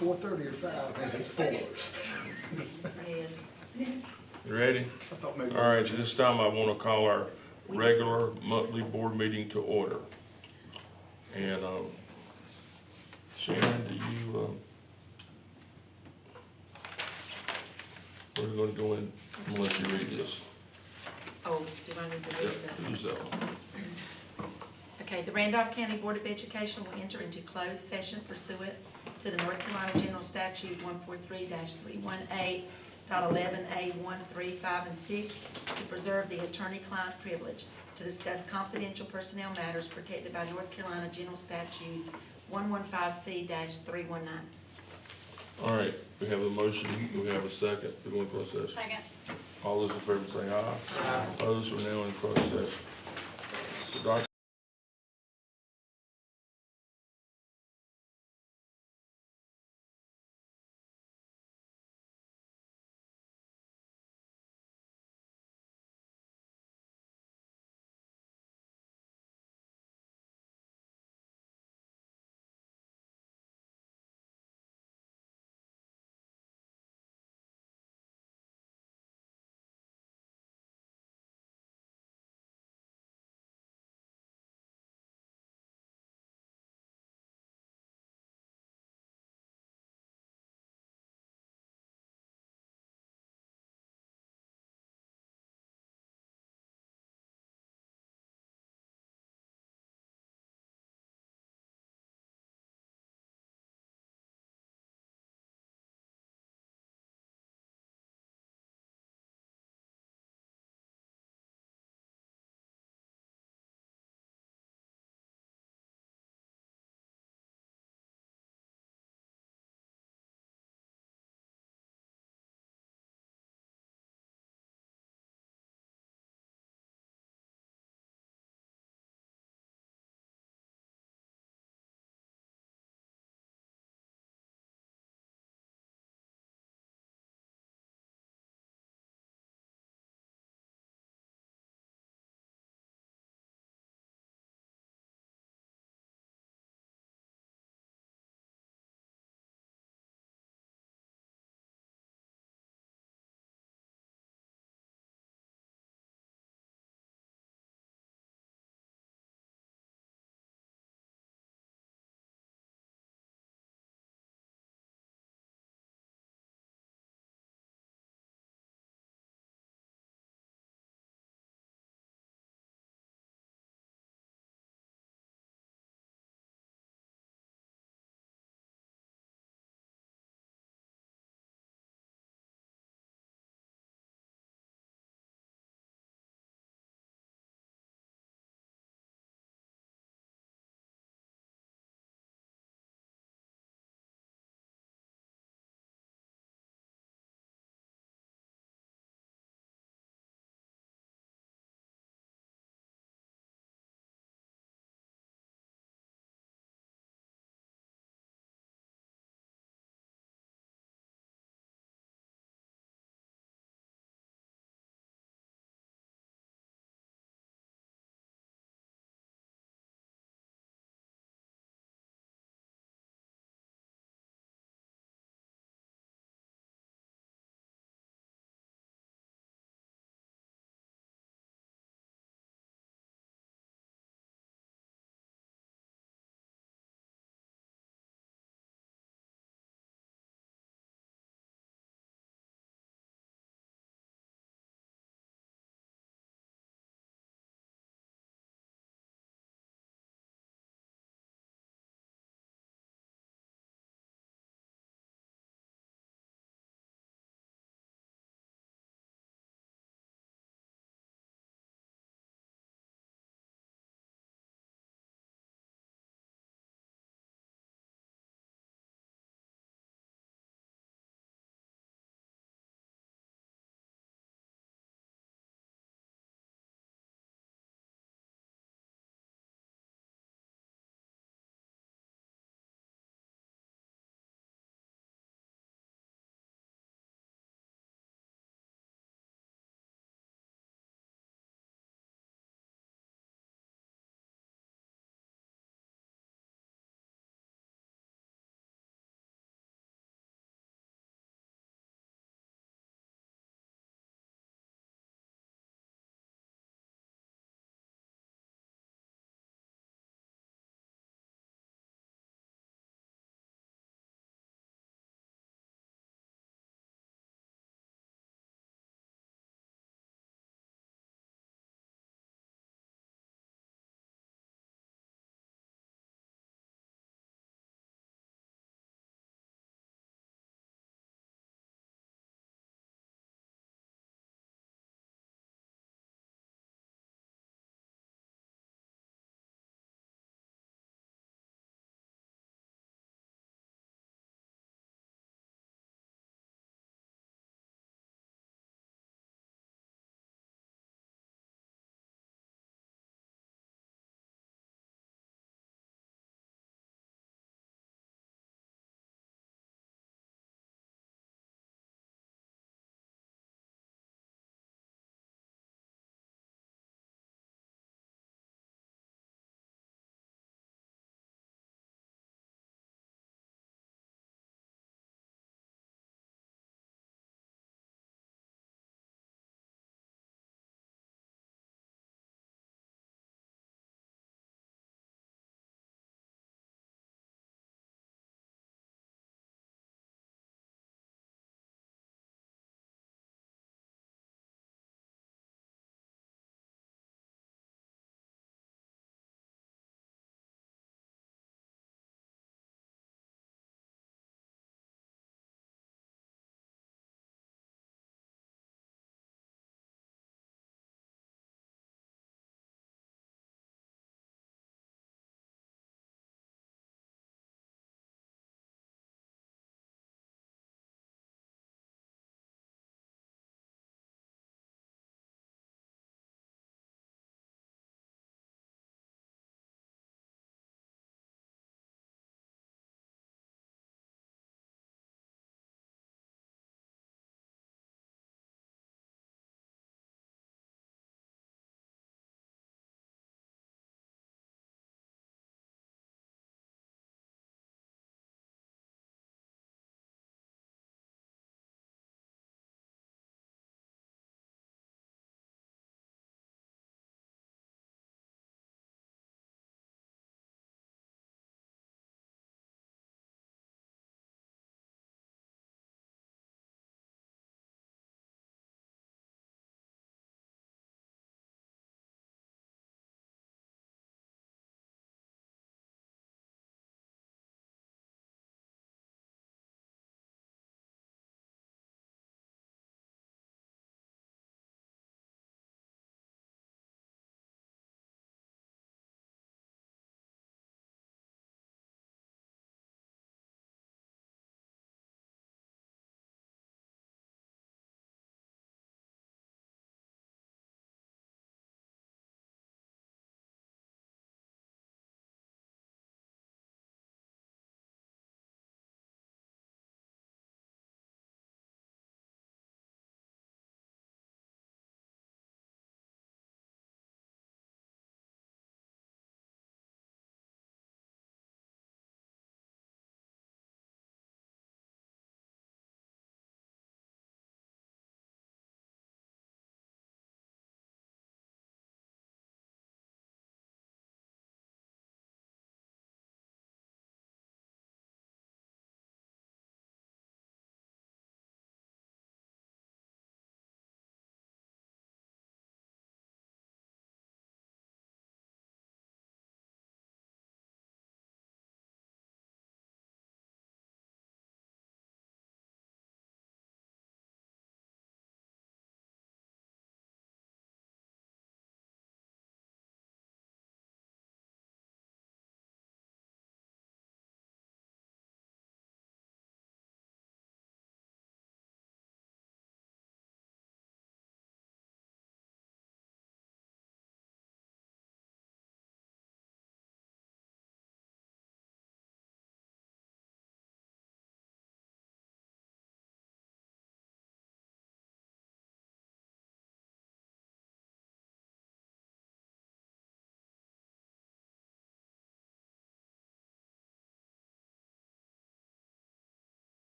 4:30 or 5, because it's 4. You ready? I thought maybe. All right, this time I want to call our regular monthly board meeting to order. And Shannon, do you, we're going to go in, I'm going to let you read this. Oh, do I need to read that? Yeah, use that one. Okay, the Randolph County Board of Education will enter into closed session pursuant to the North Carolina General Statute 143-318.11A1, 3, 5, and 6 to preserve the attorney-client privilege, to discuss confidential personnel matters protected by North Carolina General Statute 115C-319. All right, we have a motion, we have a second, we go into closed session. Second. All those in favor say aye. Aye. Opposed, we're now in closed session. So Dr.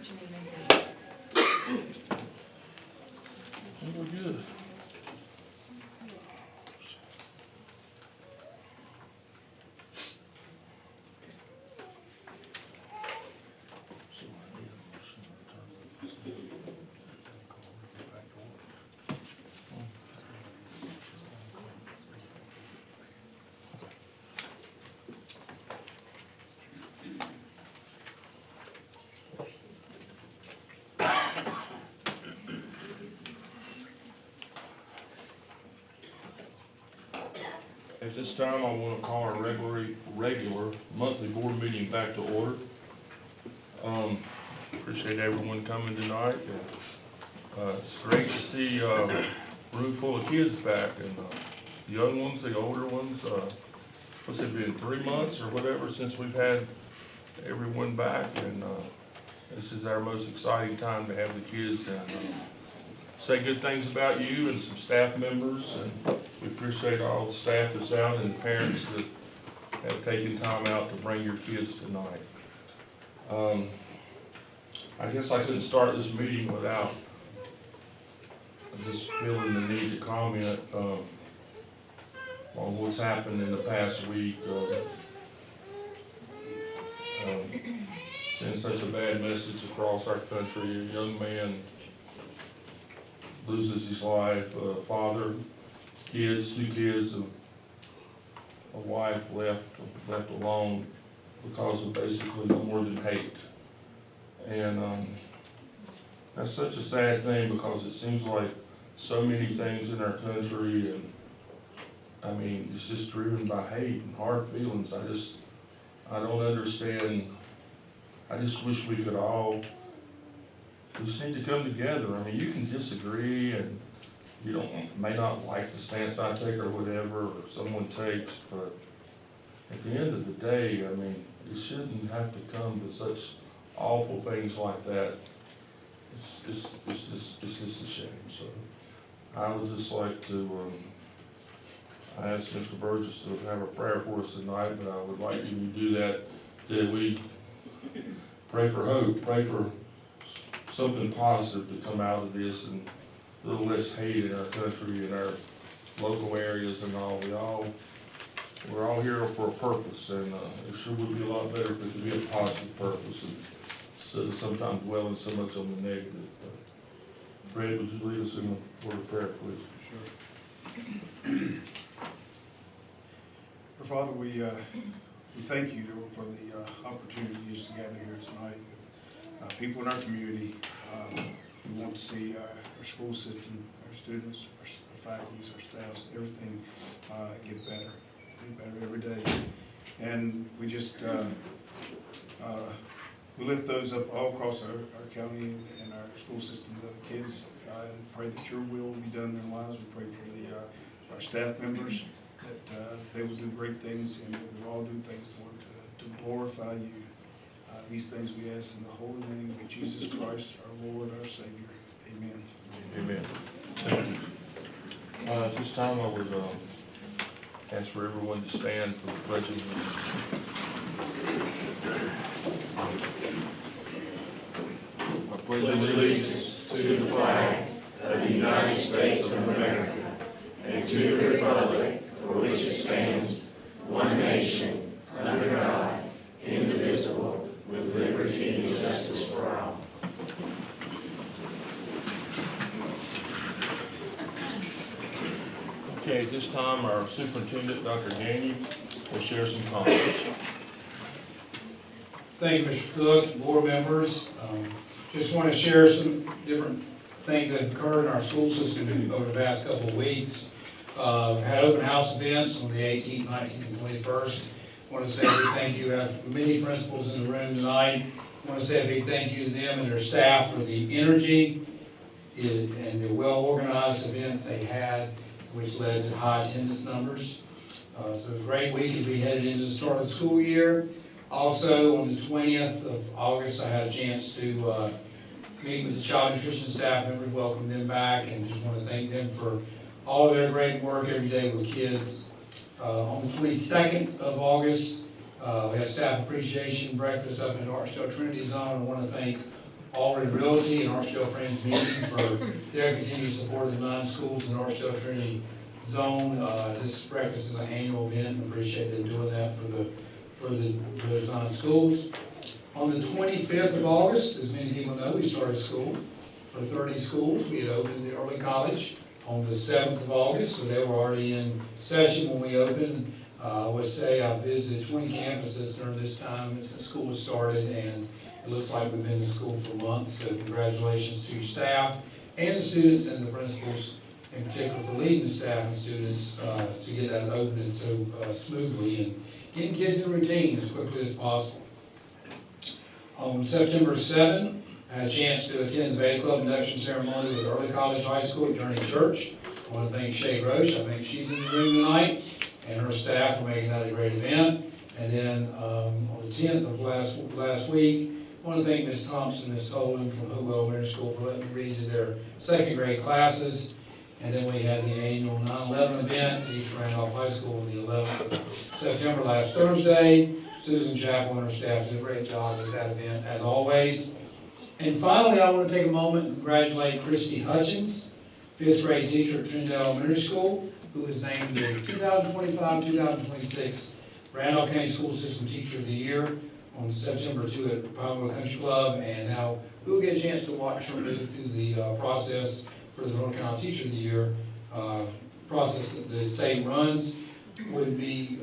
What you need me to do? We're good. At this time, I want to call our regular monthly board meeting back to order. Appreciate everyone coming tonight. It's great to see a room full of kids back, and the young ones, the older ones. What's it been, 3 months or whatever since we've had everyone back, and this is our most exciting time to have the kids and say good things about you and some staff members, and we appreciate all the staff that's out and the parents that have taken time out to bring your kids tonight. I guess I couldn't start this meeting without just feeling the need to comment on what's happened in the past week. Sent such a bad message across our country. A young man loses his life, father, kids, 2 kids, a wife left alone because of basically no more than hate. And that's such a sad thing, because it seems like so many things in our country, and I mean, it's just driven by hate and hard feelings. I don't understand. I just wish we just need to come together. I mean, you can disagree, and you may not like the stance I take or whatever, or someone takes, but at the end of the day, I mean, it shouldn't have to come to such awful things like that. It's just a shame. So I would just like to I asked Mr. Burgess to have a prayer for us tonight, but I would like you to do that we pray for hope, pray for something positive to come out of this, and a little less hate in our country, in our local areas and all. We're all here for a purpose, and it sure would be a lot better if it could be a positive purpose, instead of sometimes dwelling so much on the negative. Fred, would you lead us in a word of prayer, please? Sure. Our Father, we thank you for the opportunity to gather here tonight. People in our community, we want to see our school system, our students, our faculties, our staffs, everything get better every day. And we just we lift those up all across our county and our school system, the kids, and pray that your will be done in their lives. We pray for our staff members, that they will do great things, and that we all do things, Lord, to glorify you. These things we ask in the holy name of Jesus Christ, our Lord, our Savior. Amen. Amen. Thank you. At this time, I would ask for everyone to stand for the Pledge of Allegiance. I pledge allegiance to the flag of the United States of America and to the republic for which it stands, one nation, under God, indivisible, with liberty and justice for all. Okay, at this time, our superintendent, Dr. Gainey, will share some comments. Thank you, Mr. Cook, board members. Just want to share some different things that have occurred in our school system over the past couple of weeks. Had open house events on the 18th, 19th, and 21st. Want to say a big thank you. We have many principals in the room tonight. Want to say a big thank you to them and their staff for the energy and the well-organized events they had, which led to high attendance numbers. So it was a great week as we headed into the start of the school year. Also, on the 20th of August, I had a chance to meet with the child nutrition staff members, welcome them back, and just want to thank them for all of their great work every day with kids. On the 22nd of August, we had staff appreciation breakfast up in the Archdale Trinity Zone. I want to thank Already Realty and Archdale Friends meeting for their continued support of the 9 schools in the Archdale Trinity Zone. This breakfast is an annual event. I appreciate them doing that for those 9 schools. On the 25th of August, as many people know, we started school for 30 schools. We had opened the early college on the 7th of August, so they were already in session when we opened. I would say I visited 20 campuses during this time since school was started, and it looks like we've been in school for months. So congratulations to staff and the students and the principals, in particular for leading the staff and students to get that opening so smoothly and getting kids in routine as quickly as possible. On September 7, I had a chance to attend the Beta Club induction ceremony with Early College High School at Journey Church. I want to thank Shay Roche. I think she's in the room tonight, and her staff for making that a great event. And then on the 10th of last week, I want to thank Ms. Thompson, Ms. Tolan from Hopewell Elementary School for letting me read to their second grade classes. And then we had the annual 9/11 event at East Randolph High School on the 11th of September last Thursday. Susan Chappell and her staff did a great job with that event, as always. And finally, I want to take a moment and congratulate Christy Hutchins, 5th grade teacher at Trinidad Elementary School, who was named the 2025-2026 Randolph County School System Teacher of the Year on September 2 at Palmville Country Club. And now we'll get a chance to watch her move through the process for the North Carolina Teacher of the Year process that the state runs. Would be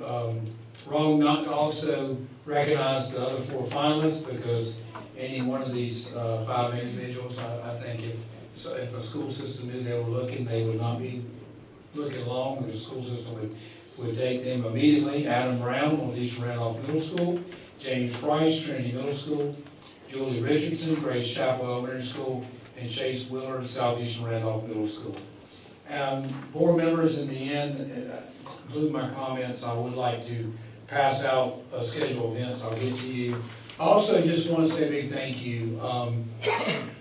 wrong not to also recognize the other 4 finalists, because any one of these 5 individuals, I think if a school system knew they were looking, they would not be looking long. The school system would take them immediately. Adam Brown, Northeastern Randolph Middle School; James Price, Trinity Middle School; Julie Richardson, Grace Chapel Elementary School; and Chase Willard, Southeastern Randolph Middle School. Board members, in the end, conclude my comments. I would like to pass out scheduled events. I'll get to you. I also just want to say a big thank you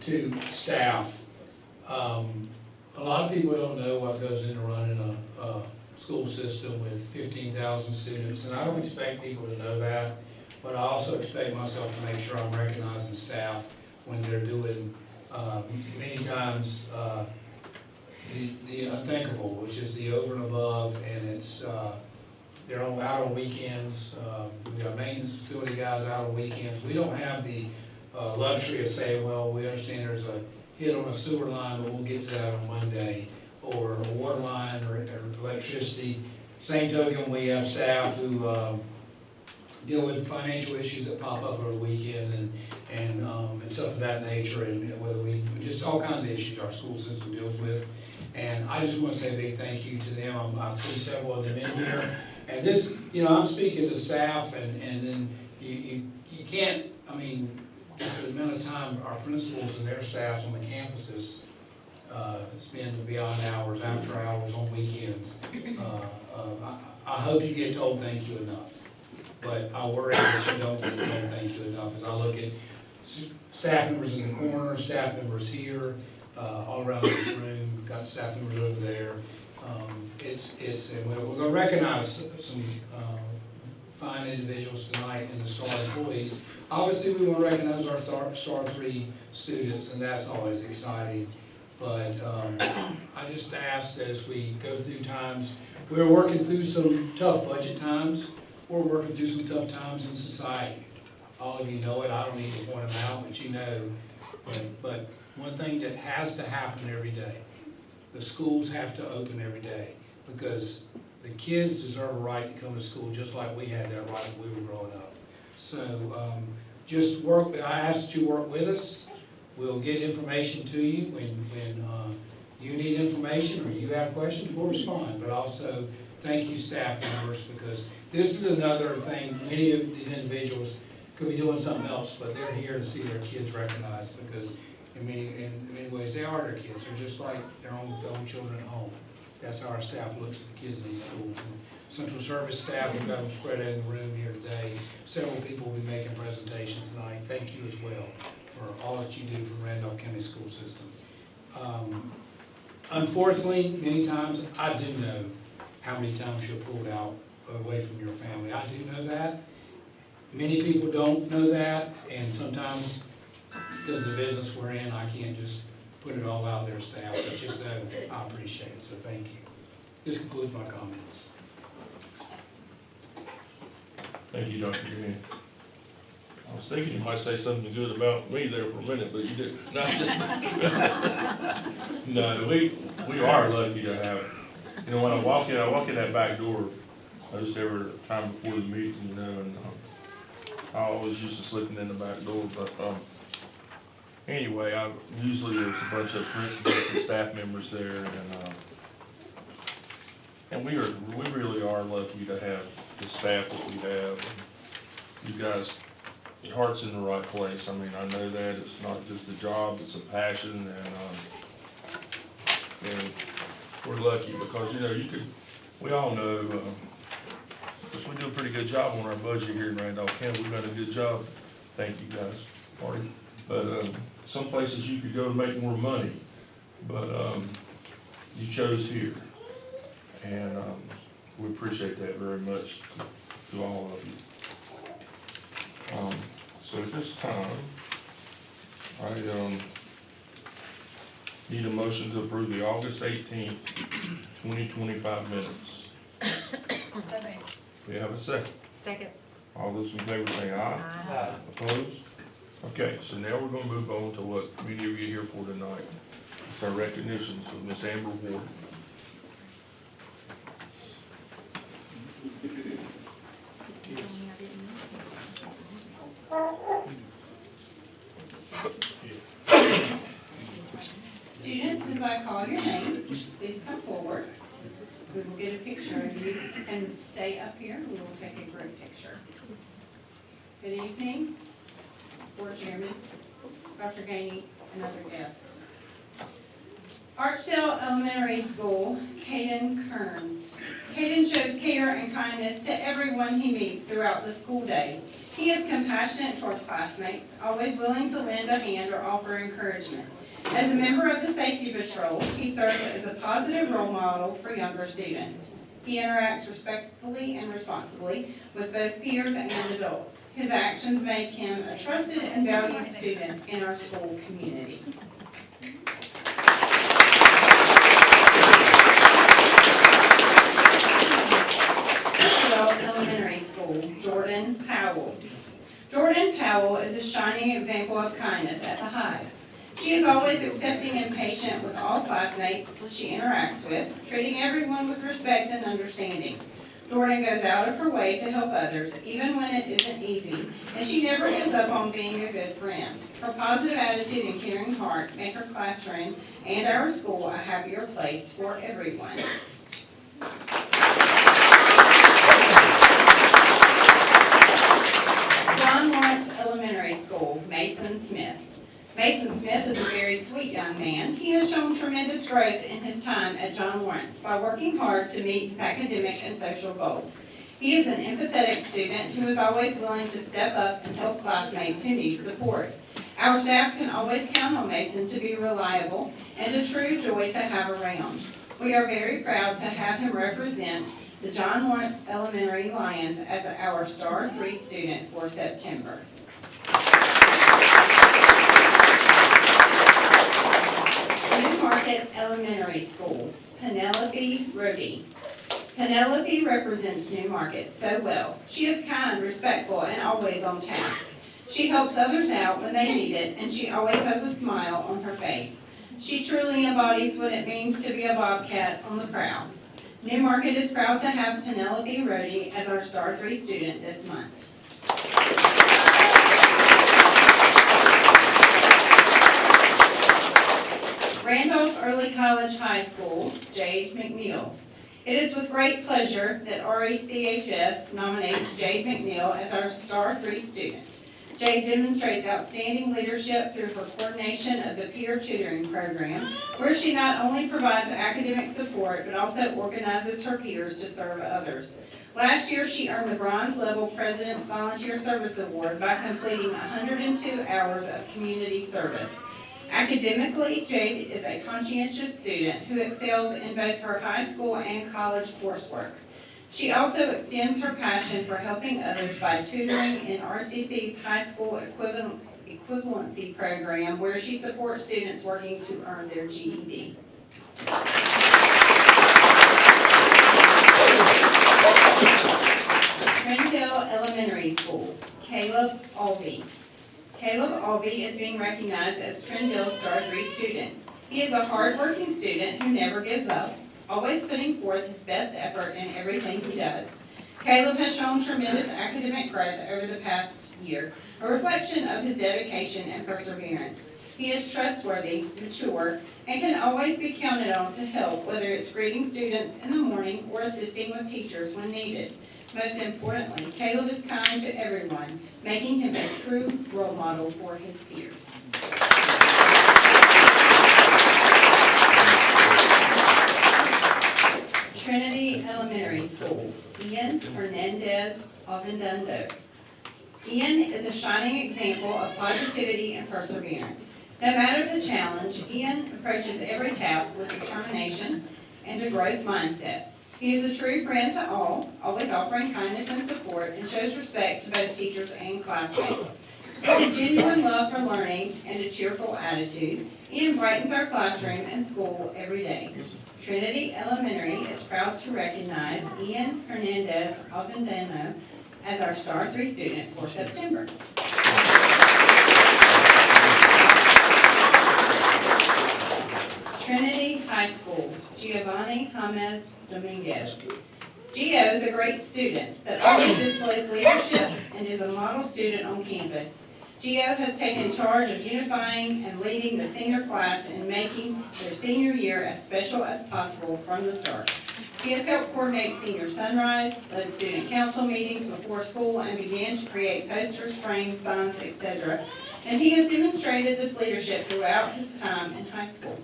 to staff. A lot of people don't know what goes into running a school system with 15,000 students, and I don't expect people to know that, but I also expect myself to make sure I'm recognizing staff when they're doing many times the unthinkable, which is the over and above, and it's they're out on weekends. We got maintenance facility guys out on weekends. We don't have the luxury of saying, well, we understand there's a hit on a sewer line, but we'll get to that on Monday, or a water line or electricity. Same token, we have staff who deal with financial issues that pop up over the weekend and stuff of that nature, and whether we just all kinds of issues our school system deals with. And I just want to say a big thank you to them. I see several of them in here. And this, I'm speaking to staff, and then you can't, just the amount of time our principals and their staffs on the campuses spend beyond hours, after hours, on weekends. I hope you get told thank you enough. But I worry that you don't get told thank you enough. As I look at staff members in the corner, staff members here, all around this room, got staff members over there. And we're going to recognize some fine individuals tonight in the STAR employees. Obviously, we want to recognize our STAR 3 students, and that's always exciting. But I just ask that as we go through times, we're working through some tough budget times. We're working through some tough times in society. All of you know it. I don't need to point them out, but you know. But one thing that has to happen every day, the schools have to open every day, because the kids deserve a right to come to school just like we had that right when we were growing up. So just work. I ask that you work with us. We'll get information to you when you need information or you have questions. We'll respond. But also thank you, staff members, because this is another thing. Many of these individuals could be doing something else, but they're here to see their kids recognized, because in many ways they are their kids. They're just like their own children at home. That's how our staff looks at the kids in these schools. And Central Service staff, we've got them spread out in the room here today. Several people will be making presentations tonight. Thank you as well for all that you do for the Randolph County School System. Unfortunately, many times I do know how many times you're pulled out away from your family. I do know that. Many people don't know that, and sometimes because of the business we're in, I can't just put it all out there, staff, but just know I appreciate it, so thank you. This concludes my comments. Thank you, Dr. Green. I was thinking you might say something good about me there for a minute, but you didn't. No, we are lucky to have it. You know, when I walk in that back door, most every time before the meeting, you know, and I always used to slipping in the back door, but, anyway, usually there's a bunch of principals and staff members there, and we really are lucky to have the staff that we have. You guys, your heart's in the right place. I mean, I know that it's not just a job, it's a passion, and we're lucky because, you know, we all know, because we do a pretty good job on our budget here in Randolph County. We've done a good job. Thank you, guys. Marty. But some places you could go to make more money, but you chose here, and we appreciate that very much to all of you. So at this time, I need a motion to approve the August 18th, 2025 minutes. We have a second. Second. All those in favor say aye. Aye. Opposed? Okay, so now we're gonna move on to what many of you are here for tonight. It's our recognitions of Miss Amber Ward. Students, as I call your name, please come forward. We will get a picture of you and stay up here. We will take a group picture. Good evening, Board Chairman, Dr. Gainey, and other guests. Archdale Elementary School, Caden Kearns. Caden shows care and kindness to everyone he meets throughout the school day. He is compassionate toward classmates, always willing to lend a hand or offer encouragement. As a member of the Safety Patrol, he serves as a positive role model for younger students. He interacts respectfully and responsibly with both peers and adults. His actions make him a trusted and valued student in our school community. Elementary School, Jordan Powell. Jordan Powell is a shining example of kindness at the Hive. She is always accepting and patient with all classmates she interacts with, treating everyone with respect and understanding. Jordan goes out of her way to help others, even when it isn't easy, and she never gives up on being a good friend. Her positive attitude and caring heart make her classroom and our school a happier place for everyone. John Lawrence Elementary School, Mason Smith. Mason Smith is a very sweet young man. He has shown tremendous growth in his time at John Lawrence by working hard to meet his academic and social goals. He is an empathetic student who is always willing to step up and help classmates who need support. Our staff can always count on Mason to be reliable and a true joy to have around. We are very proud to have him represent the John Lawrence Elementary Lions as our Star 3 student for September. Newmarket Elementary School, Penelope Rohde. Penelope represents Newmarket so well. She is kind, respectful, and always on task. She helps others out when they need it, and she always has a smile on her face. She truly embodies what it means to be a Bobcat on the prowl. Newmarket is proud to have Penelope Rohde as our Star 3 student this month. Randolph Early College High School, Jade McNeil. It is with great pleasure that RCSS nominates Jade McNeil as our Star 3 student. Jade demonstrates outstanding leadership through her coordination of the peer tutoring program, where she not only provides academic support, but also organizes her peers to serve others. Last year, she earned the Bronze Level President's Volunteer Service Award by completing 102 hours of community service. Academically, Jade is a conscientious student who excels in both her high school and college coursework. She also extends her passion for helping others by tutoring in RCC's high school equivalency program where she supports students working to earn their GED. Trindale Elementary School, Caleb Albee. Caleb Albee is being recognized as Trindale's Star 3 student. He is a hard-working student who never gives up, always putting forth his best effort in everything he does. Caleb has shown tremendous academic growth over the past year, a reflection of his dedication and perseverance. He is trustworthy, mature, and can always be counted on to help, whether it's greeting students in the morning or assisting with teachers when needed. Most importantly, Caleb is kind to everyone, making him a true role model for his peers. Trinity Elementary School, Ian Hernandez Avendando. Ian is a shining example of positivity and perseverance. No matter the challenge, Ian approaches every task with determination and a growth mindset. He is a true friend to all, always offering kindness and support, and shows respect to both teachers and classmates. With a genuine love for learning and a cheerful attitude, Ian brightens our classroom and school every day. Trinity Elementary is proud to recognize Ian Hernandez Avendano as our Star 3 student for September. Trinity High School, Giovanni James Dominguez. Gio is a great student that always displays leadership and is a model student on campus. Gio has taken charge of unifying and leading the senior class and making their senior year as special as possible from the start. He has helped coordinate senior sunrise, led student council meetings before school, and began to create posters, frames, signs, etc. And he has demonstrated this leadership throughout his time in high school.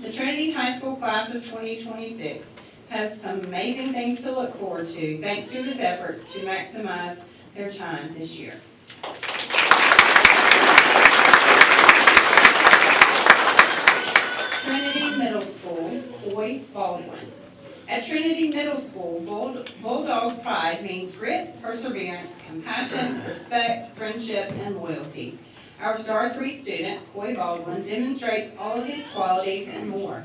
The Trinity High School class of 2026 has some amazing things to look forward to, thanks to his efforts to maximize their time this year. Trinity Middle School, Coy Baldwin. At Trinity Middle School, Bulldog Pride means grit, perseverance, compassion, respect, friendship, and loyalty. Our Star 3 student, Coy Baldwin, demonstrates all of these qualities and more.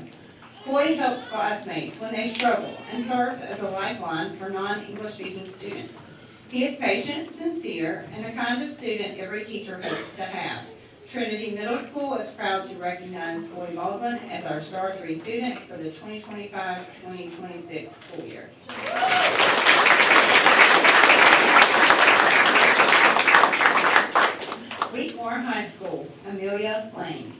Coy helps classmates when they struggle and serves as a lifeline for non-English speaking students. He is patient, sincere, and the kind of student every teacher hopes to have. Trinity Middle School is proud to recognize Coy Baldwin as our Star 3 student for the 2025-2026 school year. Wheatmore High School, Amelia Lang.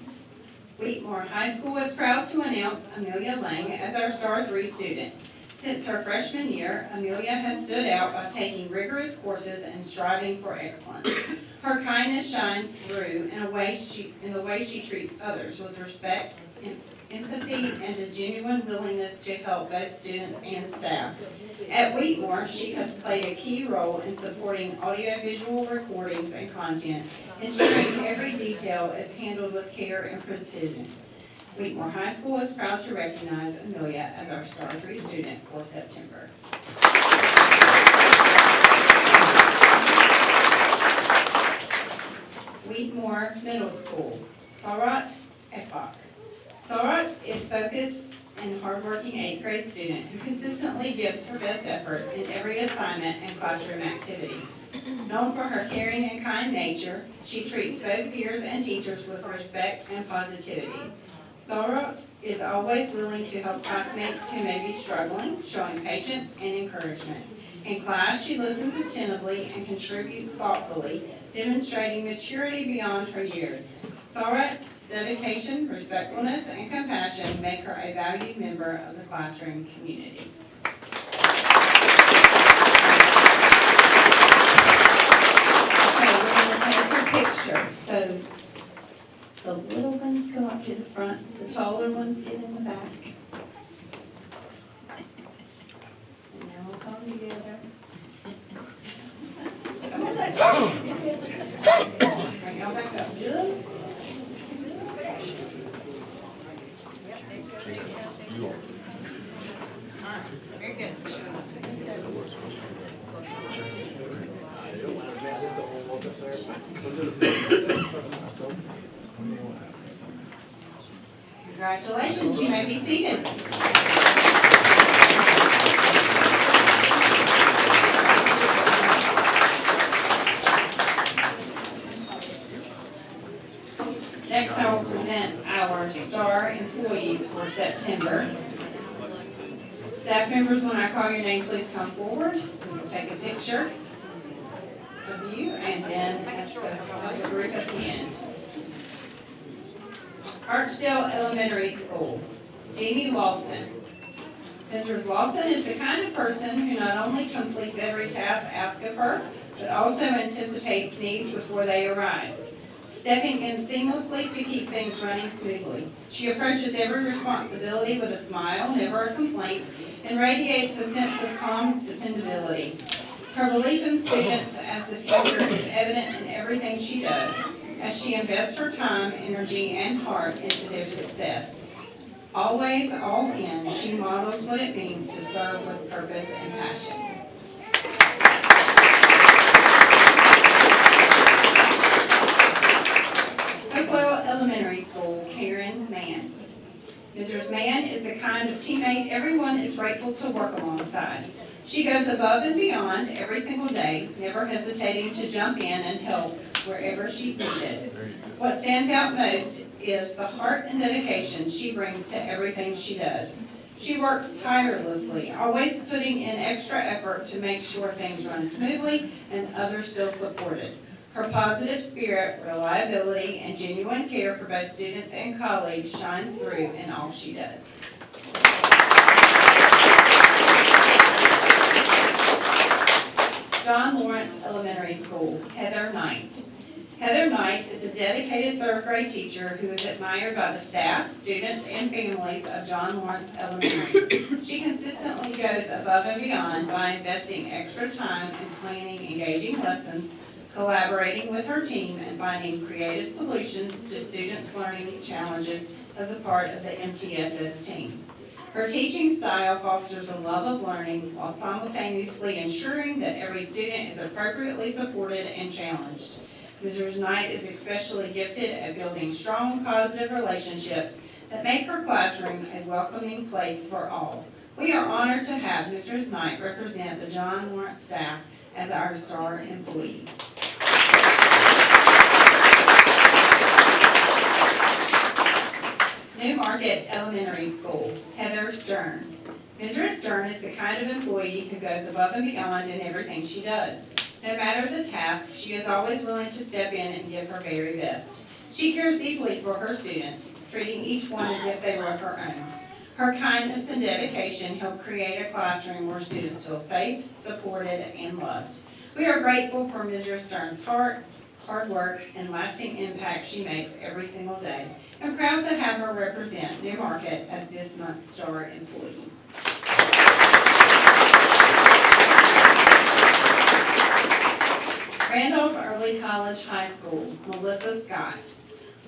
Wheatmore High School is proud to announce Amelia Lang as our Star 3 student. Since her freshman year, Amelia has stood out by taking rigorous courses and striving for excellence. Her kindness shines through in the way she treats others with respect, empathy, and a genuine willingness to help both students and staff. At Wheatmore, she has played a key role in supporting audiovisual recordings and content, ensuring every detail is handled with care and precision. Wheatmore High School is proud to recognize Amelia as our Star 3 student for September. Wheatmore Middle School, Sarat Efak. Sarat is focused and hardworking 8th grade student who consistently gives her best effort in every assignment and classroom activity. Known for her caring and kind nature, she treats both peers and teachers with respect and positivity. Sarat is always willing to help classmates who may be struggling, showing patience and encouragement. In class, she listens attentively and contributes thoughtfully, demonstrating maturity beyond her years. Sarat's dedication, respectfulness, and compassion make her a valued member of the classroom community. Okay, we're going to take a picture. So the little ones go up to the front, the taller ones get in the back. And now we'll come together. Bring y'all back up. Just. Alright, very good. Congratulations, you may be seated. Next, I will present our star employees for September. Staff members, when I call your name, please come forward. We'll take a picture of you and then the group at the end. Archdale Elementary School, Jeannie Lawson. Mrs. Lawson is the kind of person who not only completes every task asked of her, but also anticipates needs before they arise, stepping in seamlessly to keep things running smoothly. She approaches every responsibility with a smile, never a complaint, and radiates a sense of calm dependability. Her belief in students as the future is evident in everything she does, as she invests her time, energy, and heart into their success. Always all in, she models what it means to serve with purpose and passion. Hopewell Elementary School, Karen Mann. Mrs. Mann is the kind of teammate everyone is grateful to work alongside. She goes above and beyond every single day, never hesitating to jump in and help wherever she's needed. What stands out most is the heart and dedication she brings to everything she does. She works tirelessly, always putting in extra effort to make sure things run smoothly and others feel supported. Her positive spirit, reliability, and genuine care for both students and colleagues shines through in all she does. John Lawrence Elementary School, Heather Knight. Heather Knight is a dedicated third grade teacher who is admired by the staff, students, and families of John Lawrence Elementary. She consistently goes above and beyond by investing extra time in planning engaging lessons, collaborating with her team, and finding creative solutions to students' learning challenges as a part of the MTSS team. Her teaching style fosters a love of learning while simultaneously ensuring that every student is appropriately supported and challenged. Mrs. Knight is especially gifted at building strong, positive relationships that make her classroom a welcoming place for all. We are honored to have Mrs. Knight represent the John Lawrence staff as our star employee. New Market Elementary School, Heather Stern. Mrs. Stern is the kind of employee who goes above and beyond in everything she does. No matter the task, she is always willing to step in and give her very best. She cares deeply for her students, treating each one as if they were her own. Her kindness and dedication help create a classroom where students feel safe, supported, and loved. We are grateful for Mrs. Stern's heart, hard work, and lasting impact she makes every single day, and proud to have her represent New Market as this month's star employee. Randolph Early College High School, Melissa Scott.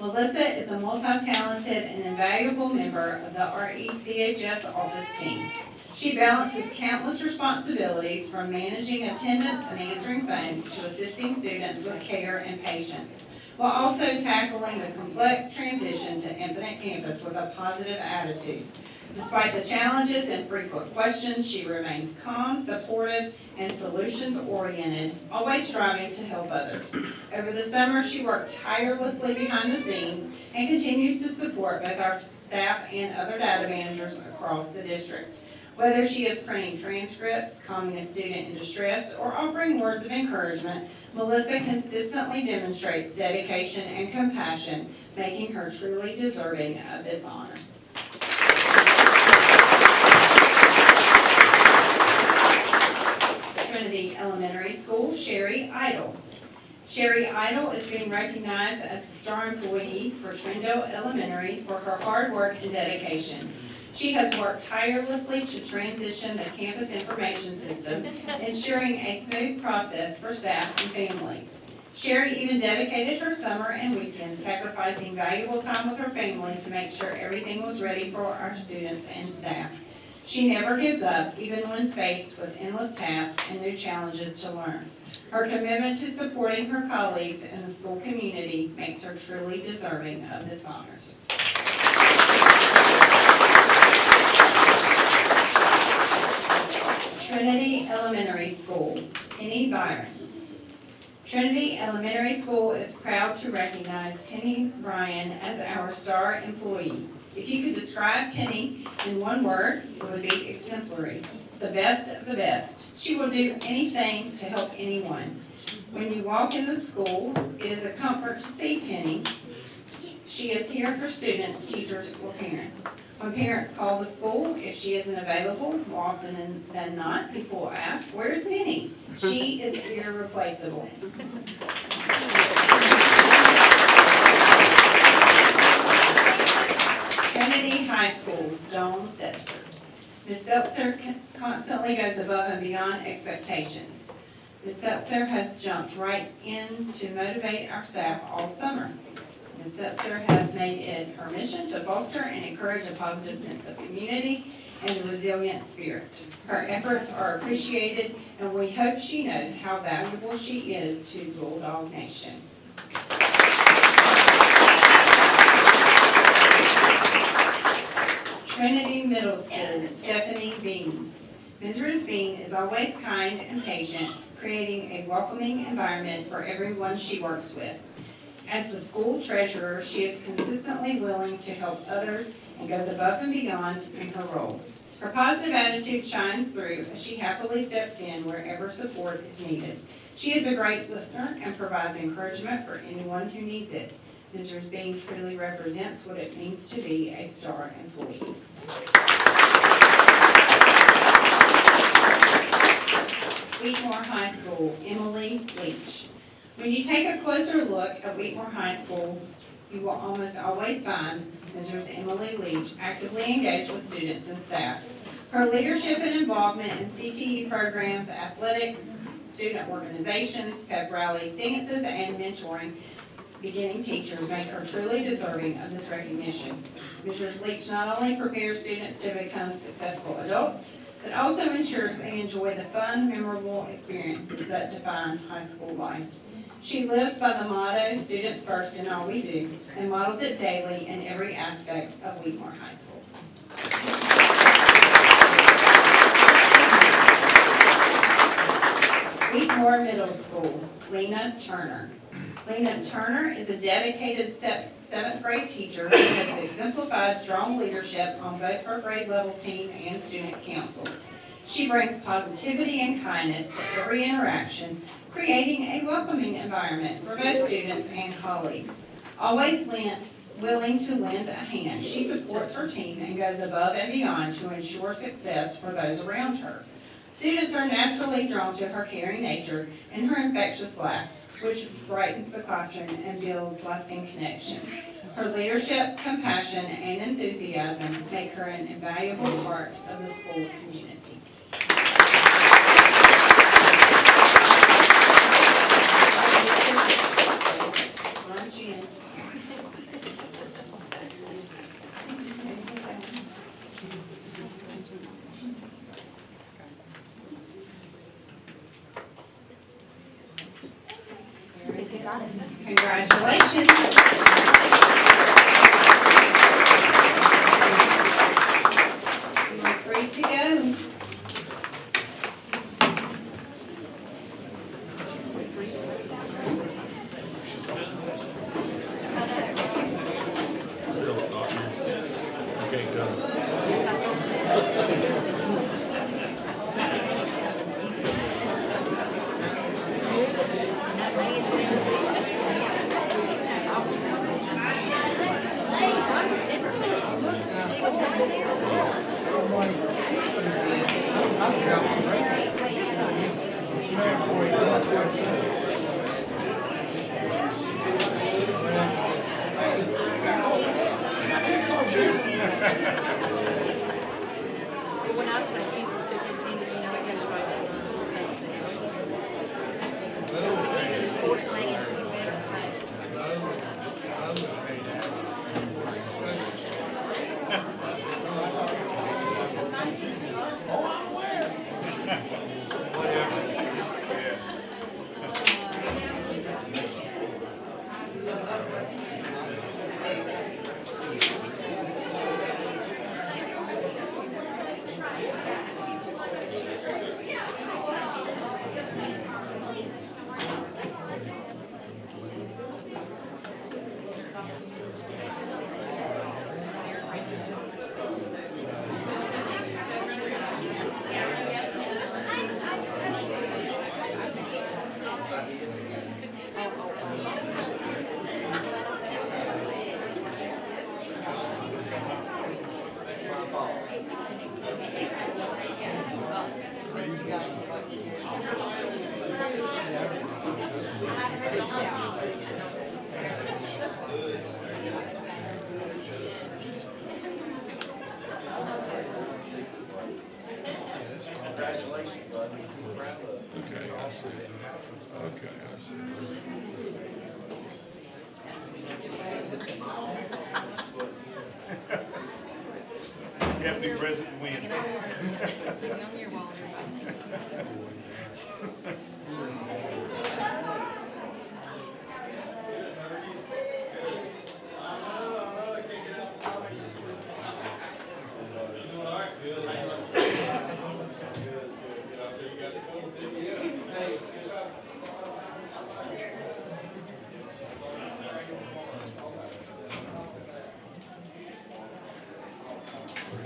Melissa is a multi-talented and invaluable member of the RCSS office team. She balances countless responsibilities from managing attendance and answering phones to assisting students with care and patience, while also tackling the complex transition to Infinite Campus with a positive attitude. Despite the challenges and frequent questions, she remains calm, supportive, and solutions-oriented, always striving to help others. Over the summer, she worked tirelessly behind the scenes and continues to support both our staff and other data managers across the district. Whether she is printing transcripts, calming a student in distress, or offering words of encouragement, Melissa consistently demonstrates dedication and compassion, making her truly deserving of this honor. Trinity Elementary School, Sherry Idle. Sherry Idle is being recognized as the star employee for Trindle Elementary for her hard work and dedication. She has worked tirelessly to transition the campus information system, ensuring a smooth process for staff and families. Sherry even dedicated her summer and weekends, sacrificing valuable time with her family to make sure everything was ready for our students and staff. She never gives up, even when faced with endless tasks and new challenges to learn. Her commitment to supporting her colleagues and the school community makes her truly deserving of this honor. Trinity Elementary School, Penny Byron. Trinity Elementary School is proud to recognize Penny Bryan as our star employee. If you could describe Penny in one word, it would be exemplary. The best of the best. She will do anything to help anyone. When you walk in the school, it is a comfort to see Penny. She is here for students, teachers, or parents. When parents call the school, if she isn't available, more often than not, people will ask, "Where's Penny?" She is irreplaceable. Trinity High School, Dawn Setzer. Ms. Setzer constantly goes above and beyond expectations. Ms. Setzer has jumped right in to motivate our staff all summer. Ms. Setzer has made it her mission to foster and encourage a positive sense of community and a resilient spirit. Her efforts are appreciated, and we hope she knows how valuable she is to Bulldog Nation. Trinity Middle School, Stephanie Bean. Mrs. Bean is always kind and patient, creating a welcoming environment for everyone she works with. As the school treasurer, she is consistently willing to help others and goes above and beyond in her role. Her positive attitude shines through as she happily steps in wherever support is needed. She is a great listener and provides encouragement for anyone who needs it. Mrs. Bean truly represents what it means to be a star employee. Wheatmore High School, Emily Leach. When you take a closer look at Wheatmore High School, you will almost always find Mrs. Emily Leach actively engaged with students and staff. Her leadership and involvement in CTE programs, athletics, student organizations, pep rallies, dances, and mentoring beginning teachers make her truly deserving of this recognition. Mrs. Leach not only prepares students to become successful adults, but also ensures they enjoy the fun, memorable experiences that define high school life. She lives by the motto, students first in all we do, and models it daily in every aspect of Wheatmore High School. Wheatmore Middle School, Lena Turner. Lena Turner is a dedicated seventh grade teacher who has exemplified strong leadership on both her grade level team and student council. She brings positivity and kindness to every interaction, creating a welcoming environment for both students and colleagues. Always willing to lend a hand, she supports her team and goes above and beyond to ensure success for those around her. Students are naturally drawn to her caring nature and her infectious laugh, which brightens the classroom and builds lasting connections. Her leadership, compassion, and enthusiasm make her an invaluable part of the school community. Congratulations. You are free to go. Yes, I told you. And that may have been, I was wondering Congratulations, bud. Wrap up. Okay, I see. Okay, I see. Deputy President Wynn. Hang on your wall.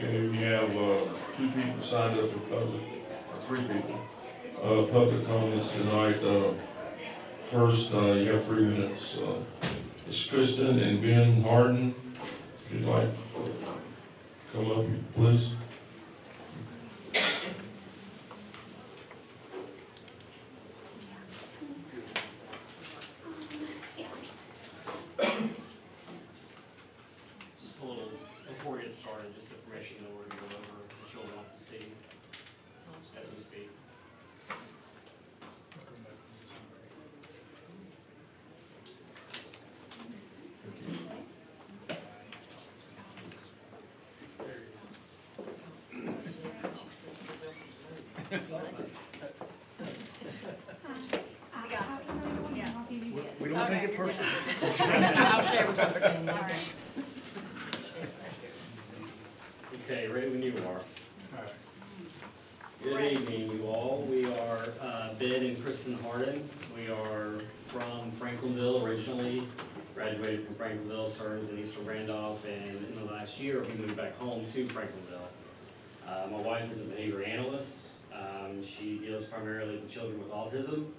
Okay, we have, 2 people signed up for public, or 3 people, public comments tonight. First, you have 3 minutes. It's Kristen and Ben Harden. If you'd like to come up, please. Just a little, before we get started, just information that we're going to go over that you'll want to see as we speak. We don't take it personally. I'll share with her. Okay, ready when you are. All right. Good evening, you all. We are Ben and Kristen Harden. We are from Franklinville originally, graduated from Franklinville, served in Eastern Randolph, and in the last year, we moved back home to Franklinville. My wife is a behavior analyst. She deals primarily with children with autism.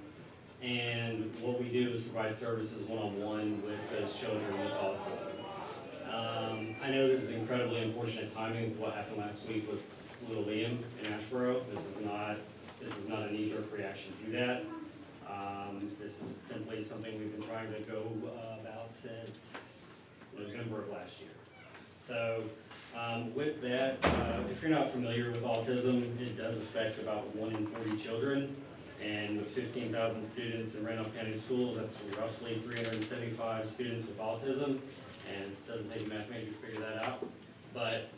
And what we do is provide services one-on-one with those children with autism. I know this is incredibly unfortunate timing with what happened last week with little Liam in Ashboro. This is not a knee-jerk reaction to that. This is simply something we've been trying to go about since November of last year. So with that, if you're not familiar with autism, it does affect about 1 in 40 children. And with 15,000 students in Randolph County Schools, that's roughly 375 students with autism. And it doesn't take a math major to figure that out. But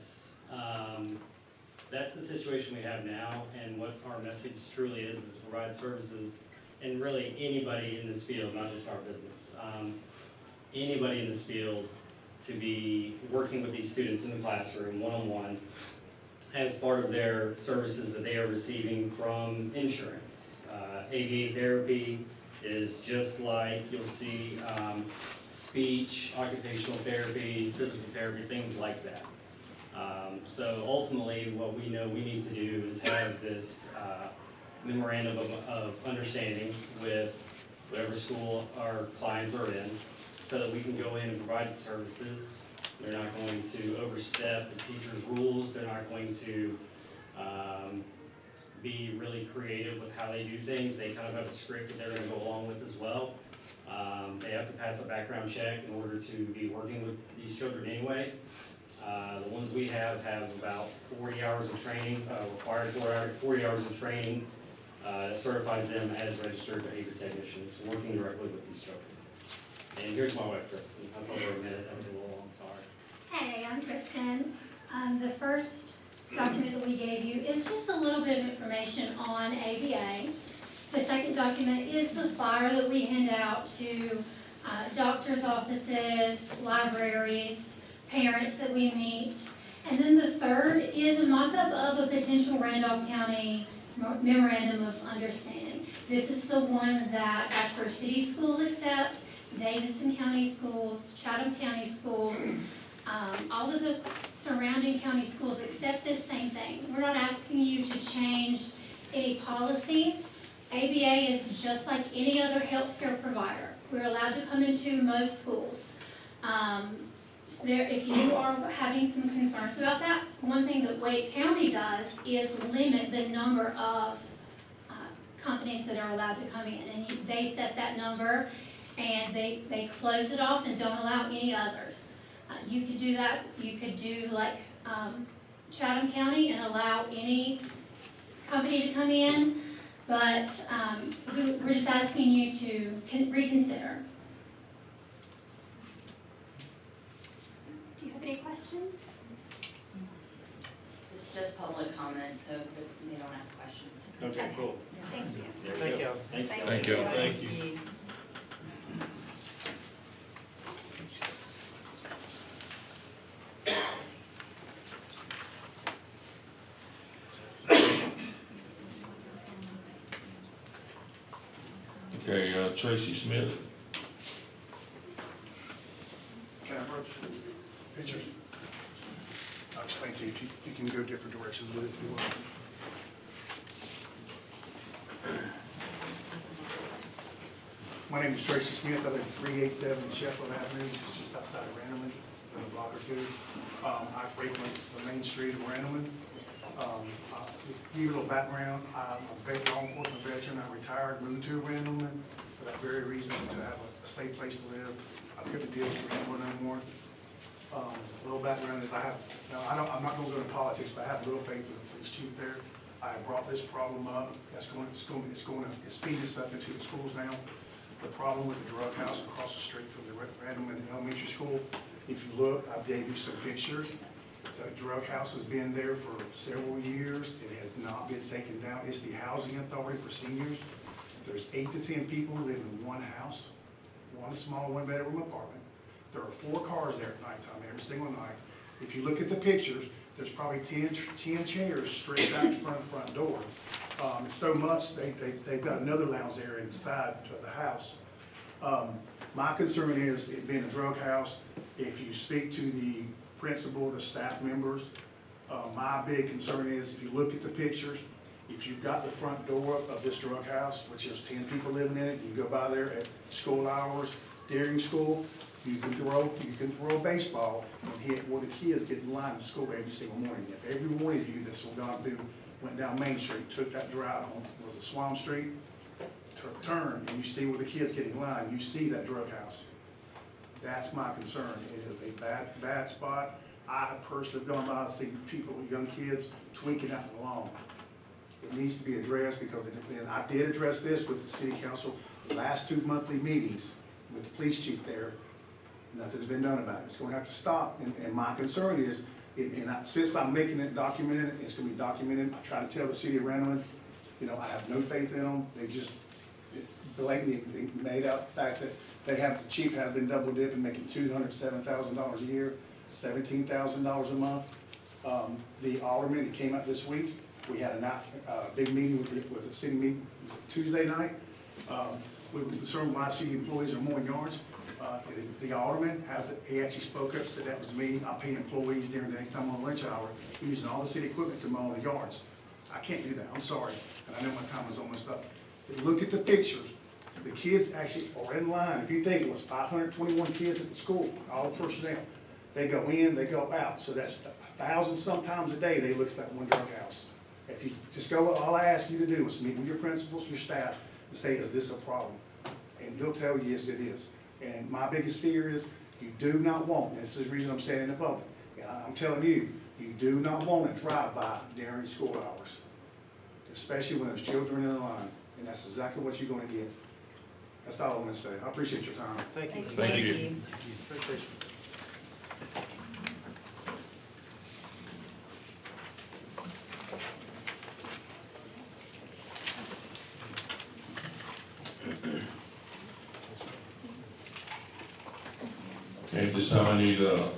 that's the situation we have now. And what our message truly is to provide services, and really anybody in this field, not just our business, anybody in this field to be working with these students in the classroom one-on-one as part of their services that they are receiving from insurance. ABA therapy is just like you'll see speech, occupational therapy, physical therapy, things like that. So ultimately, what we know we need to do is have this memorandum of understanding with whatever school our clients are in, so that we can go in and provide the services. They're not going to overstep the teacher's rules. They're not going to be really creative with how they do things. They kind of have a script that they're going to go along with as well. They have to pass a background check in order to be working with these children anyway. The ones we have about 40 hours of training, required 40 hours of training that certifies them as registered behavior technicians working directly with these children. And here's my wife, Kristen. I told her a minute, that was a little long, sorry. Hey, I'm Kristen. The first document that we gave you is just a little bit of information on ABA. The second document is the flyer that we hand out to doctors' offices, libraries, parents that we meet. And then the third is a mock-up of a potential Randolph County Memorandum of Understanding. This is the one that Ashford City Schools accept, Davidson County Schools, Chatham County Schools, all of the surrounding county schools accept this same thing. We're not asking you to change any policies. ABA is just like any other healthcare provider. We're allowed to come into most schools. If you are having some concerns about that, one thing that Wake County does is limit the number of companies that are allowed to come in, and they set that number. and they close it off and don't allow any others. You could do that, you could do like Chatham County and allow any company to come in, but we're just asking you to reconsider. Do you have any questions? It's just public comment, so that they don't ask questions. Okay, cool. Thank you. Thank you. Thanks. Thank you. Thank you. Okay, Tracy Smith. Can I approach? Pictures? I'll explain to you, you can go different directions with it if you want. My name is Tracy Smith. I live at 387 Sheffield Avenue, just outside of Randleman, a block or two. I frequent the main street of Randleman. To give you a little background, I'm a law enforcement veteran. I retired, moved to Randleman for that very reason, to have a safe place to live. I couldn't deal with Randleman anymore. A little background is I'm not going to go into politics, but I have little faith in the police chief there. I brought this problem up. It's feeding stuff into the schools now. The problem with the drug house across the street from the Randleman Elementary School. If you look, I gave you some pictures. The drug house has been there for several years. It has not been taken down. It's the housing authority for seniors. There's 8 to 10 people who live in one house, one small one-bedroom apartment. There are 4 cars there at nighttime, every single night. If you look at the pictures, there's probably 10 chairs stretched out in front of the front door. It's so much, they've got another lounge area inside of the house. My concern is, it being a drug house, if you speak to the principal, the staff members, my big concern is, if you look at the pictures, if you've got the front door of this drug house, which is 10 people living in it, you go by there at school hours, during school, you can throw a baseball and hit where the kids get in line to school every single morning. If every one of you that's went down Main Street, took that drive on, was it Swamp Street, turn, and you see where the kids get in line, you see that drug house. That's my concern. It is a bad spot. I have personally gone by and seen people, young kids, tweaking out the lawn. It needs to be addressed, because and I did address this with the city council, the last 2 monthly meetings with the police chief there. Nothing's been done about it. It's gonna have to stop. And my concern is, since I'm making it, documenting it, it's gonna be documented. I try to tell the city of Randleman, I have no faith in them. They just blatantly made out the fact that the chief has been double dipping, making $207,000 a year, $17,000 a month. The alderman, it came out this week. We had a big meeting with the city meeting Tuesday night. We were concerned why city employees are mowing yards. The alderman he actually spoke up, said that was me. I pay employees during the time on lunch hour, using all the city equipment to mow the yards. I can't do that, I'm sorry, and I know my time is almost up. But look at the pictures. The kids actually are in line. If you think it was 521 kids at the school, all the personnel, they go in, they go out. So that's 1,000 sometimes a day they look at that one drug house. If you just go, all I ask you to do is meet with your principals, your staff, and say, is this a problem? And he'll tell you, yes, it is. And my biggest fear is, you do not want, and this is the reason I'm saying in the public, and I'm telling you, you do not want a drive-by during school hours, especially when there's children in the line, and that's exactly what you're gonna get. That's all I'm gonna say. I appreciate your time. Thank you. Thank you. Appreciate you. Okay, at this time I need a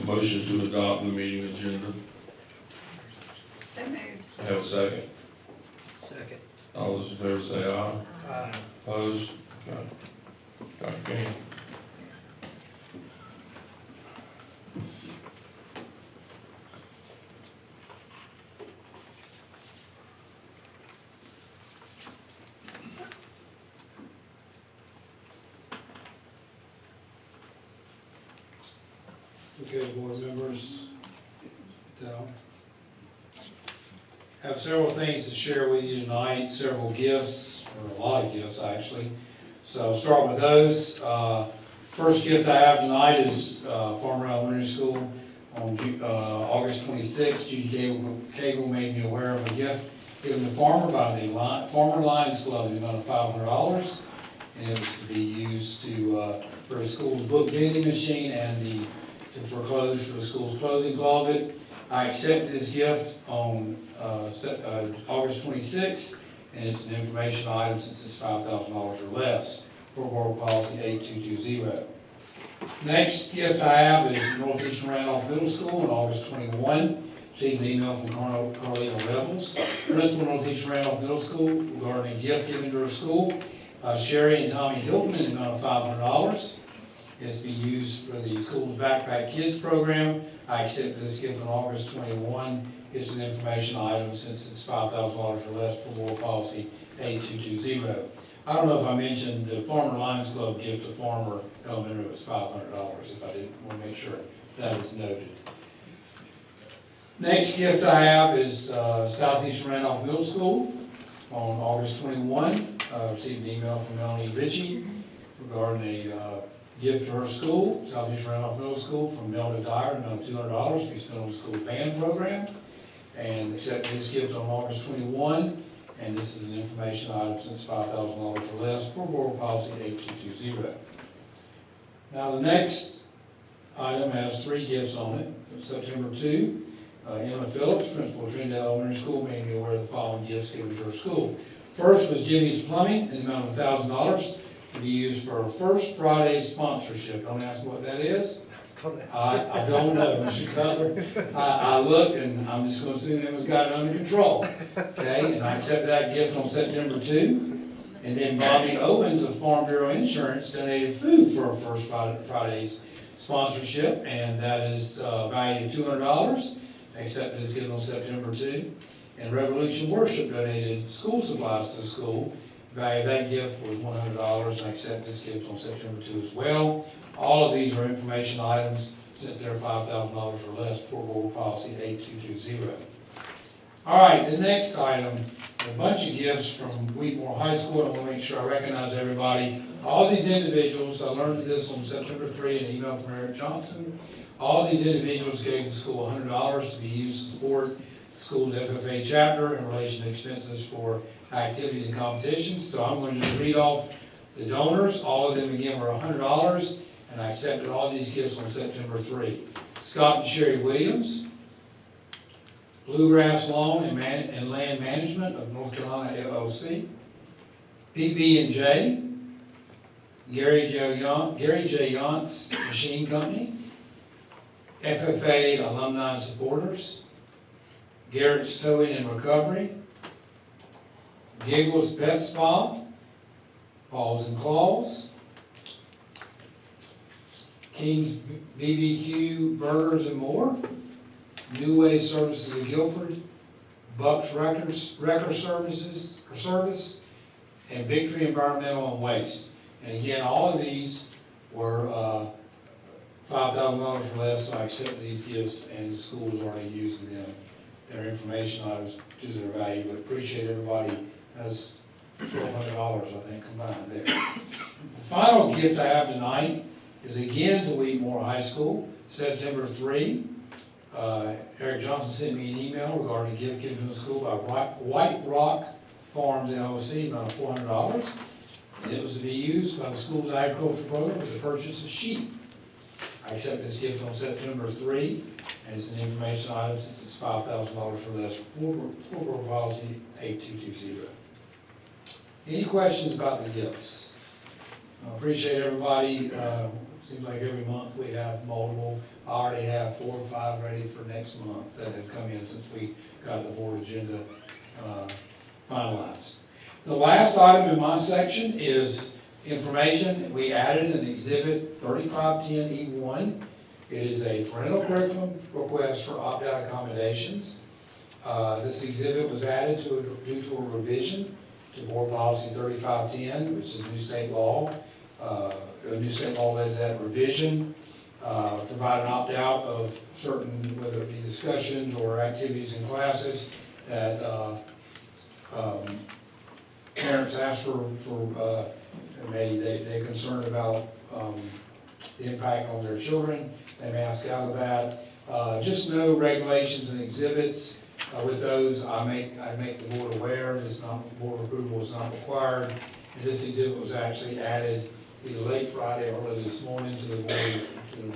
motion to adopt the meeting agenda. So moved. Have a second? Second. All those in favor say aye. Aye. Opposed? Okay. Dr. King. Okay, board members, is that on? Have several things to share with you tonight, several gifts, or a lot of gifts actually. So I'll start with those. First gift I have tonight is Farmer Elementary School on August 26th. Judy Cagle made me aware of a gift given to Farmer by the Farmer Lions Club in the amount of $500, and it was to be used for the school's book vending machine and for the school's clothing closet. I accepted this gift on August 26th, and it's an information item since it's $5,000 or less for Board Policy 8220. Next gift I have is Northeastern Randolph Middle School on August 21. Received an email from Carlina Rebels, Principal Northeastern Randolph Middle School, regarding a gift given to her school. Sherry and Tommy Hilton in the amount of $500. It's to be used for the school's Backpack Kids program. I accepted this gift on August 21. It's an information item since it's $5,000 or less for Board Policy 8220. I don't know if I mentioned the Farmer Lions Club gift to Farmer Elementary was $500. If I didn't, want to make sure that is noted. Next gift I have is Southeastern Randolph Middle School on August 21. Received an email from Melanie Ritchie regarding a gift to her school, Southeastern Randolph Middle School, from Melda Dyer, amount of $200 to be spent on the school band program. And accepted this gift on August 21. And this is an information item since $5,000 or less for Board Policy 8220. Now the next item has 3 gifts on it. September 2, Emma Phillips, Principal of Trinidad Elementary School, made me aware of the following gifts given to her school. First was Jimmy's Plumbing in the amount of $1,000 to be used for her First Friday sponsorship. Don't ask me what that is. I don't know, Mr. Cutler. I looked, and I'm just going to assume Emma's got it under control. Okay, and I accepted that gift on September 2. And then Bobby Owens of Farm Bureau Insurance donated food for our First Friday's sponsorship, and that is valued at $200. I accepted this gift on September 2. And Revolution Worship donated school supplies to the school. The value of that gift was $100, and I accepted this gift on September 2 as well. All of these are information items since they're $5,000 or less for Board Policy 8220. All right, the next item, a bunch of gifts from Wheatmore High School. I want to make sure I recognize everybody. All these individuals, I learned this on September 3 in an email from Eric Johnson. All these individuals gave the school $100 to be used to support the school's FFA chapter in relation to expenses for activities and competitions. So I'm going to just read off the donors. All of them again were $100. And I accepted all these gifts on September 3. Scott and Sherry Williams, Bluegrass Lawn and Land Management of North Carolina LLC, PB&J, Gary J. Yantz Machine Company, FFA Alumni Supporters, Garrett's Towing and Recovery, Giggles Pet Spa, Paws and Claws, King's BBQ Burgers and More, New Way Services of Guilford, Bucks Wrecker Service, and Victory Environmental and Waste. And again, all of these were $5,000 or less, so I accepted these gifts, and the school is already using them. Their information items to their value, but appreciate everybody has $1,200, I think, combined there. The final gift I have tonight is again to Wheatmore High School, September 3. Eric Johnson sent me an email regarding a gift given to the school by White Rock Farms LLC, about $400. And it was to be used by the school's agricultural program for the purchase of sheep. I accept this gift on September 3, and it's an information item since it's $5,000 or less for Board Policy 8220. Any questions about the gifts? I appreciate everybody. Seems like every month we have multiple. I already have 4 or 5 ready for next month that have come in since we got the board agenda finalized. The last item in my section is information. We added an exhibit 3510E1. It is a parental curriculum request for opt-out accommodations. This exhibit was added due to a revision to Board Policy 3510, which is new state law. A new state law led to that revision, provide an opt-out of certain, whether it be discussions or activities in classes that parents ask for they're concerned about the impact on their children. They may ask out of that. Just know regulations and exhibits. With those, I make the board aware. It's not, board approval is not required. And this exhibit was actually added either late Friday or early this morning to the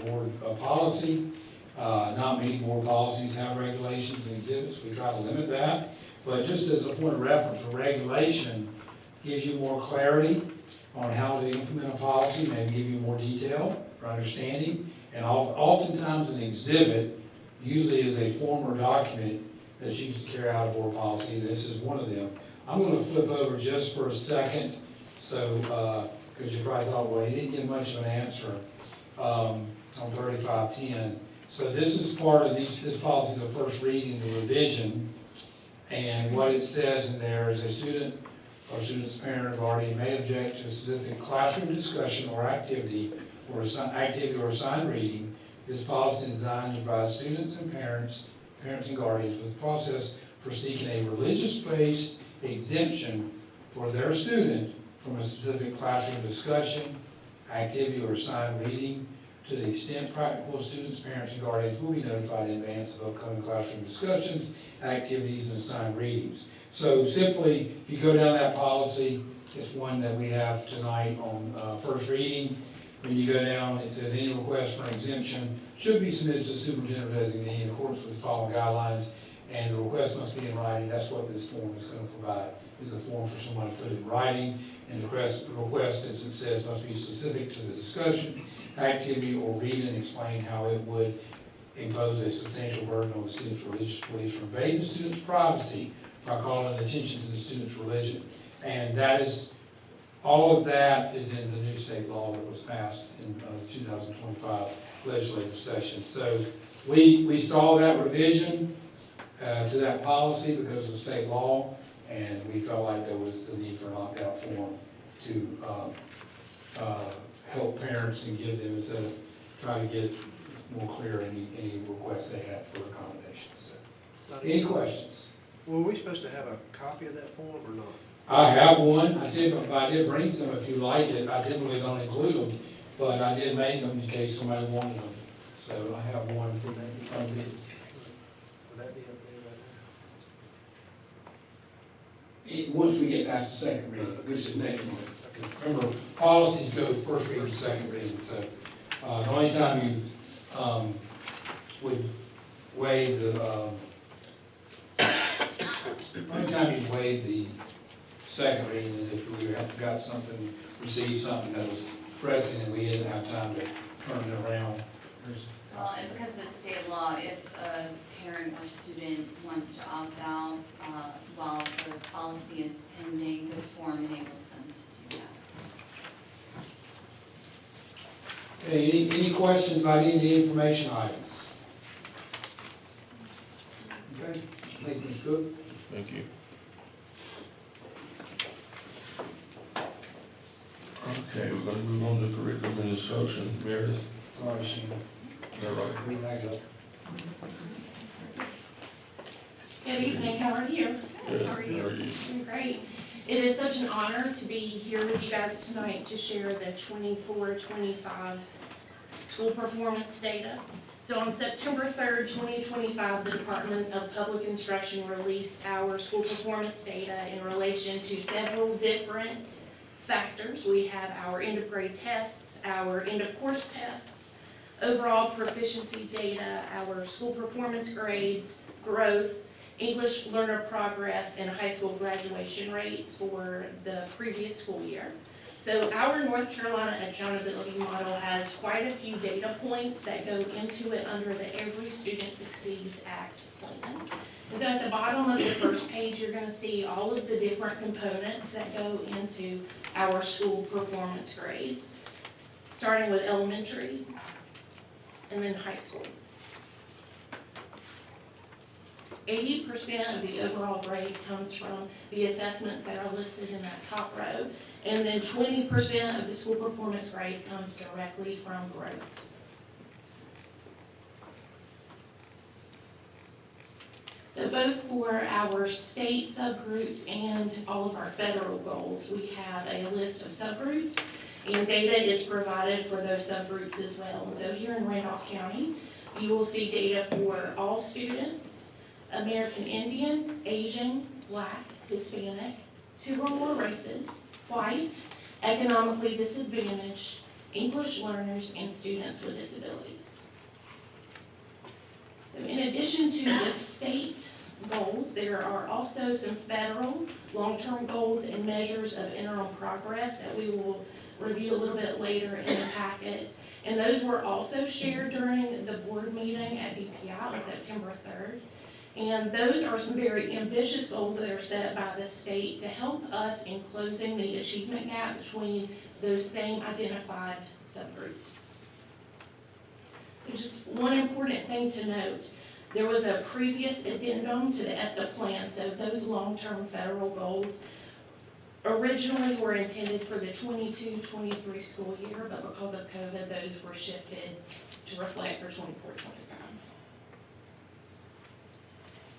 board policy. Not many board policies have regulations and exhibits. We try to limit that. But just as a point of reference, a regulation gives you more clarity on how to implement a policy, maybe give you more detail for understanding. And oftentimes an exhibit usually is a form or document that's used to carry out a board policy. This is one of them. I'm going to flip over just for a second, so because you probably thought, well, he didn't give much of an answer on 3510. So this is part of this policy is the first reading, the revision, and what it says in there is a student or student's parent or guardian may object to a specific classroom discussion or activity or assigned reading. This policy is designed to provide students and parents and guardians with a process for seeking a religious-based exemption for their student from a specific classroom discussion, activity, or assigned reading. To the extent practical, students, parents, and guardians will be notified in advance of upcoming classroom discussions, activities, and assigned readings. So simply, if you go down that policy, it's one that we have tonight on first reading. When you go down, it says any request for an exemption should be submitted to the superintendent or designee in accordance with the following guidelines, and the request must be in writing. That's what this form is going to provide, is a form for someone to put in writing, and the request, as it says, must be specific to the discussion, activity, or read and explain how it would impose a substantial burden on the student's religious beliefs or invade the student's privacy by calling attention to the student's religion. And that is, all of that is in the new state law that was passed in 2025 legislative session. So we saw that revision to that policy because of state law, and we felt like there was the need for an opt-out form to help parents and give them, instead of trying to get more clear any requests they had for accommodations. Any questions? Were we supposed to have a copy of that form or not? I have one. I did bring some if you like it. I typically don't include them, but I did make them in case somebody wanted them. So I have one for them. Would that be up there right Once we get past the second reading, which is next month. Remember, policies go first reading, second reading. So the only time you would waive the second reading is if we got something, received something that was pressing and we didn't have time to turn it around. Well, and because of state law, if a parent or student wants to opt out while the policy is pending, this form enables them to do that. Okay, any questions about any of the information items? Okay, thank you, Ms. Cook. Thank you. Okay, we're gonna move on to curriculum and instruction. Meredith, Sorry, Sheena. is that right? We back up. Good evening, how are you? Good. How are you? How are you? I'm great. It is such an honor to be here with you guys tonight to share the 24-25 school performance data. So on September 3rd, 2025, the Department of Public Instruction released our school performance data in relation to several different factors. We have our end of grade tests, our end of course tests, overall proficiency data, our school performance grades, growth, English learner progress, and high school graduation rates for the previous school year. So our North Carolina accountability model has quite a few data points that go into it under the Every Student Succeeds Act plan. And so at the bottom of the first page, you're gonna see all of the different components that go into our school performance grades, starting with elementary and then high school. 80% of the overall grade comes from the assessments that are listed in that top row, and then 20% of the school performance grade comes directly from growth. So both for our state subgroups and all of our federal goals, we have a list of subgroups, and data is provided for those subgroups as well. And so here in Randolph County, you will see data for all students, American Indian, Asian, Black, Hispanic, 2 or more races, white, economically disadvantaged, English learners, and students with disabilities. So in addition to the state goals, there are also some federal long-term goals and measures of interim progress that we will review a little bit later in the packet. And those were also shared during the board meeting at DPI on September 3rd. And those are some very ambitious goals that are set by the state to help us in closing the achievement gap between those same identified subgroups. So just one important thing to note, there was a previous addendum to the ESSA plan, so those long-term federal goals originally were intended for the 22-23 school year, but because of COVID, those were shifted to reflect for 24-25.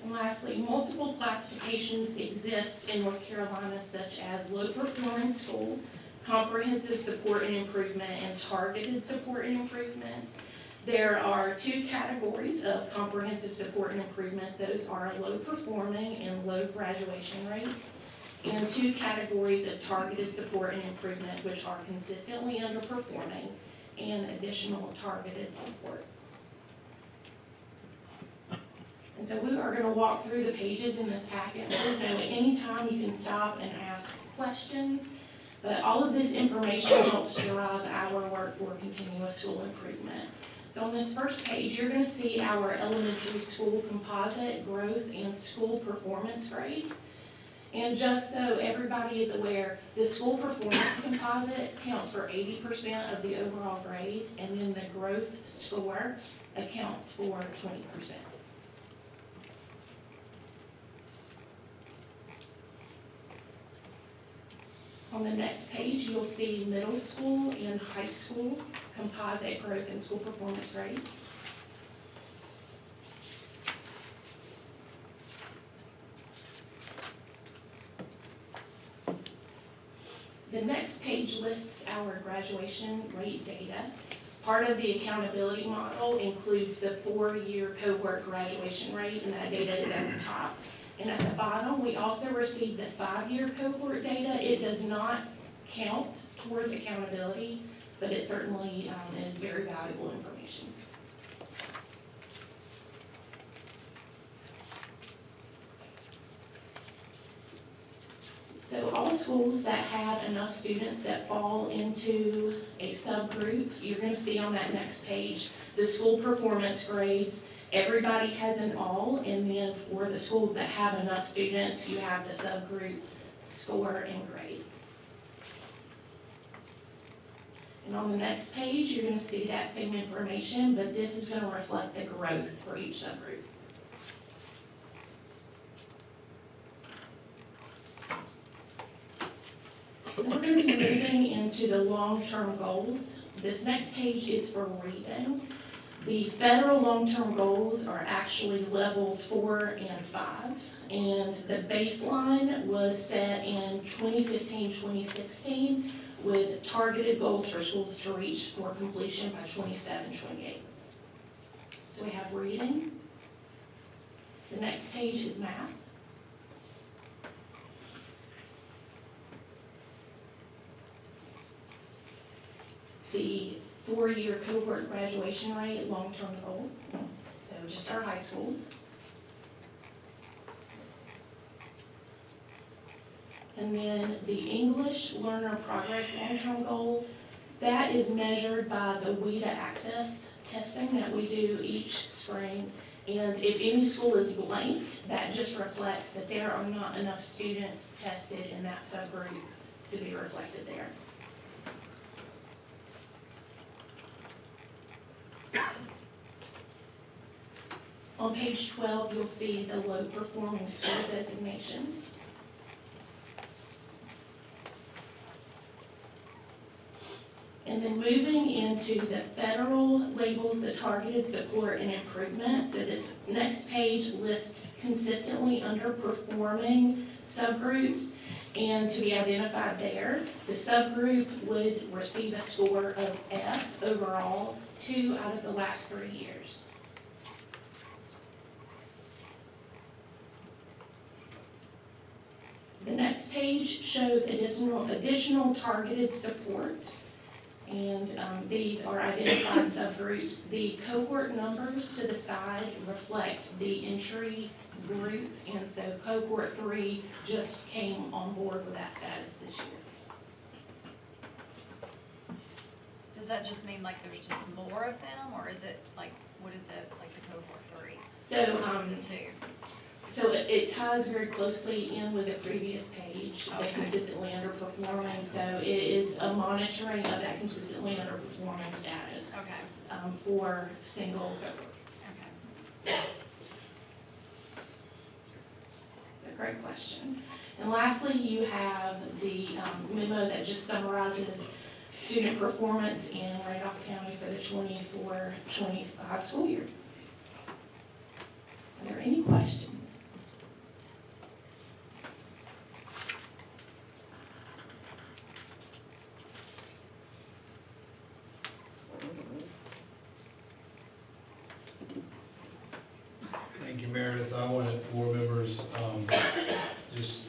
And lastly, multiple classifications exist in North Carolina, such as low-performing school, comprehensive support and improvement, and targeted support and improvement. There are 2 categories of comprehensive support and improvement. Those are low-performing and low graduation rate, and 2 categories of targeted support and improvement, which are consistently underperforming and additional targeted support. And so we are going to walk through the pages in this packet. Please know at any time you can stop and ask questions, but all of this information helps drive our work for continuous school improvement. So on this first page, you're going to see our elementary school composite growth and school performance grades. And just so everybody is aware, the school performance composite counts for 80% of the overall grade, and then the growth score accounts for 20%. On the next page, you'll see middle school and high school composite growth and school performance grades. The next page lists our graduation rate data. Part of the accountability model includes the 4-year cohort graduation rate, and that data is at the top. And at the bottom, we also received the 5-year cohort data. It does not count towards accountability, but it certainly is very valuable information. So all schools that have enough students that fall into a subgroup, you're going to see on that next page the school performance grades. Everybody has an all, and then for the schools that have enough students, you have the subgroup score and grade. And on the next page, you're going to see that same information, but this is going to reflect the growth for each subgroup. So we're going to be moving into the long-term goals. This next page is for reading. The federal long-term goals are actually levels 4 and 5, and the baseline was set in 2015-2016 with targeted goals for schools to reach for completion by 27-28. So we have reading. The next page is math. The 4-year cohort graduation rate, long-term goal, so just our high schools. And then the English learner progress long-term goal, that is measured by the WIDA access testing that we do each spring. And if any school is blank, that just reflects that there are not enough students tested in that subgroup to be reflected there. On page 12, you'll see the low-performing school designations. And And then moving into the federal labels, the targeted support and improvement. So this next page lists consistently underperforming subgroups, and to be identified there, the subgroup would receive a score of F overall, 2 out of the last 3 years. The next page shows additional targeted support, and these are identified subgroups. The cohort numbers to the side reflect the entry group, and so cohort 3 just came on board with that status this year. Does that just mean like there's just more of them, or is it like, what is it, like the cohort 3 versus the 2? So it ties very closely in with the previous page, the consistently underperforming. So it is a monitoring of that consistently underperforming status for single cohorts. A great question. And lastly, you have the memo that just summarizes student performance in Randolph County for the 24-25 school year. Are there any questions? Thank you, Meredith. I wanted board members, just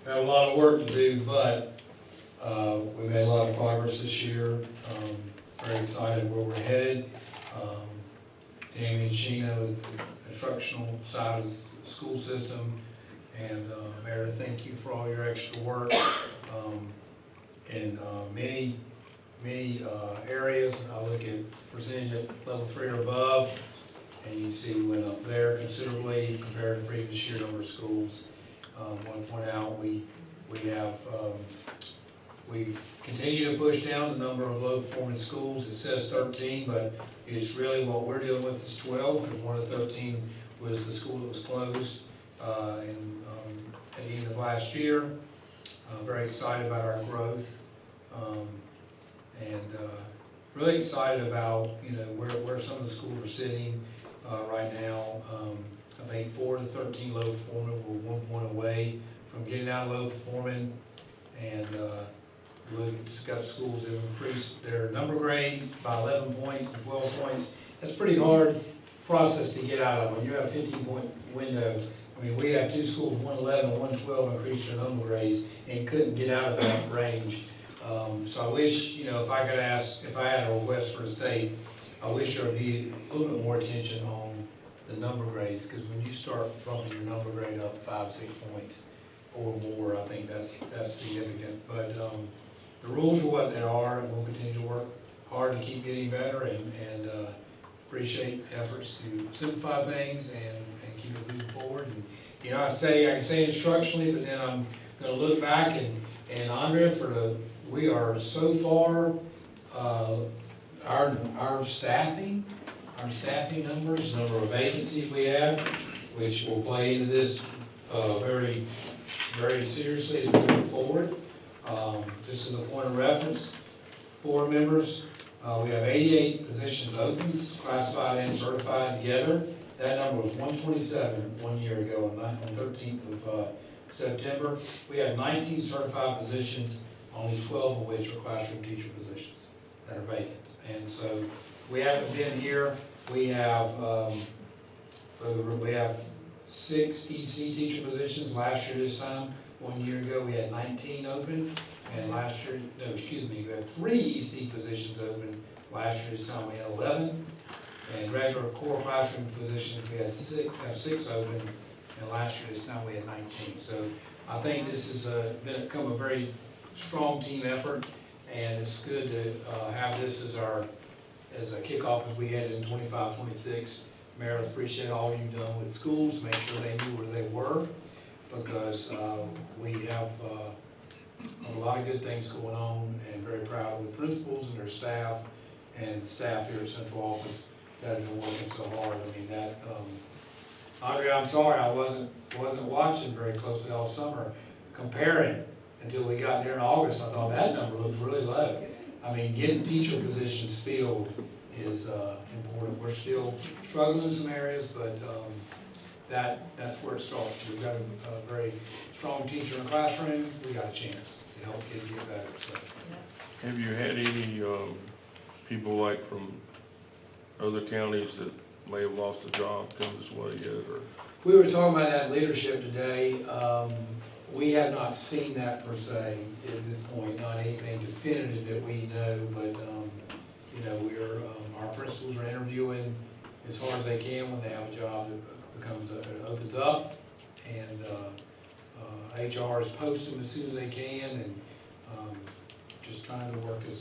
have a lot of work to do, but we made a lot of progress this year. Very excited where we're headed. Tammy and Sheena with the instructional side of the school system. And Meredith, thank you for all your extra work in many areas. I look at percentage at level 3 or above, and you see we went up there considerably compared to previous year number of schools. I want to point out we continue to push down the number of low performing schools. It says 13, but it's really what we're dealing with is 12, because one of the 13 was the school that was closed at the end of last year. Very excited about our growth, and really excited about where some of the schools are sitting right now. I think 4 to 13 low performing, we're 1 point away from getting out of low performing, and it's got schools that have increased their number grade by 11 points and 12 points. That's a pretty hard process to get out of. When you have a 15-point window, I mean, we have 2 schools, 111 and 112 increased their number grades and couldn't get out of that range. So I wish, if I could ask, if I had a request for the state, I wish there would be a little bit more attention on the number grades, because when you start bumping your number grade up 5, 6 points or more, I think that's significant. But the rules are what they are, and we'll continue to work hard to keep getting better, and appreciate efforts to simplify things and keep it moving forward. And I can say instructionally, but then I'm going to look back and Andrea, we are so far our staffing numbers, the number of vacancies we have, which will play into this very, very seriously as we move forward. Just as a point of reference, board members, we have 88 positions open, classified and certified together. That number was 127 1 year ago on the 13th of September. We have 19 certified positions, only 12 of which are classroom teacher positions that are vacant. And so we haven't been here. We have we have 6 EC teacher positions. Last year this time, 1 year ago, we had 19 open, and last year, we had 3 EC positions open. Last year this time, we had 11, and regular core classroom positions, we had 6 open, and last year this time, we had 19. So I think this has become a very strong team effort, and it's good to have this as a kickoff as we head in 25-26. Meredith, appreciate all you've done with schools, make sure they knew where they were, because we have a lot of good things going on, and very proud of the principals and their staff and staff here at Central Office that have been working so hard. I mean, Andrea, I'm sorry I wasn't watching very closely all summer, comparing until we got there in August. I thought that number looked really low, I mean, getting teacher positions filled is important. We're still struggling in some areas, but that's where it starts. We've got a very strong teacher in the classroom, we got a chance to help kids get better, so. Have you had any, people like from other counties that may have lost a job come this way yet, or? We were talking about that leadership today. We have not seen that per se at this point, not anything definitive that we know, but, you know, our principals are interviewing as hard as they can when they have a job that opens up. And HR is posting as soon as they can, and just trying to work as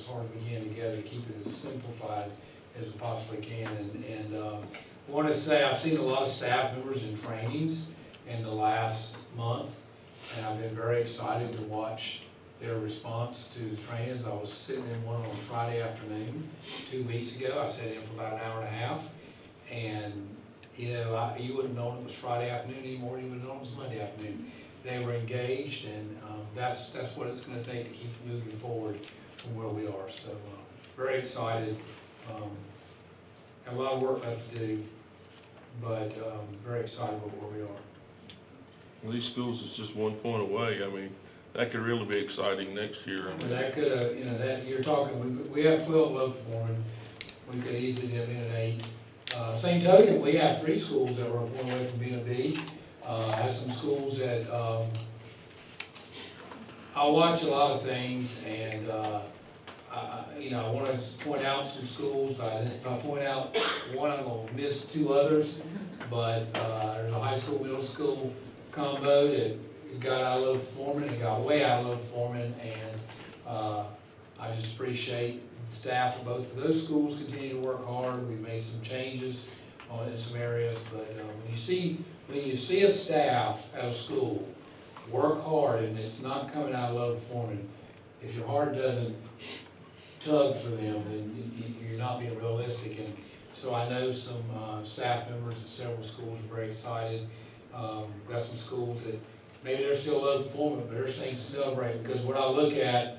hard as we can together to keep it as simplified as we possibly can. And I want to say I've seen a lot of staff members in trainings in the last month, and I've been very excited to watch their response to the trainings. I was sitting in one on Friday afternoon 2 weeks ago. I sat in for about an hour and a half, and you know, you wouldn't have known it was Friday afternoon anymore. You would have known it was Monday afternoon. They were engaged, and that's what it's going to take to keep moving forward from where we are. So very excited. Have a lot of work left to do, but very excited about where we are. Well, these schools is just one point away. I mean, that could really be exciting next year. But that could, you know, that you're talking. We have 12 low performing. We could easily have been at 8. Same token, we have 3 schools that were one away from being a B. I have some schools that I watch a lot of things, and you know, I want to point out some schools, but if I point out one, I'm going to miss 2 others. But there's a high school, middle school combo that got out of low performing, and got way out of low performing, and I just appreciate the staff of both of those schools continue to work hard. We've made some changes in some areas, but when you see a staff at a school work hard and it's not coming out of low performing, if your heart doesn't tug for them, then you're not being realistic. And so I know some staff members at several schools are very excited. Got some schools that maybe they're still low performing, but there's things to celebrate, because what I look at,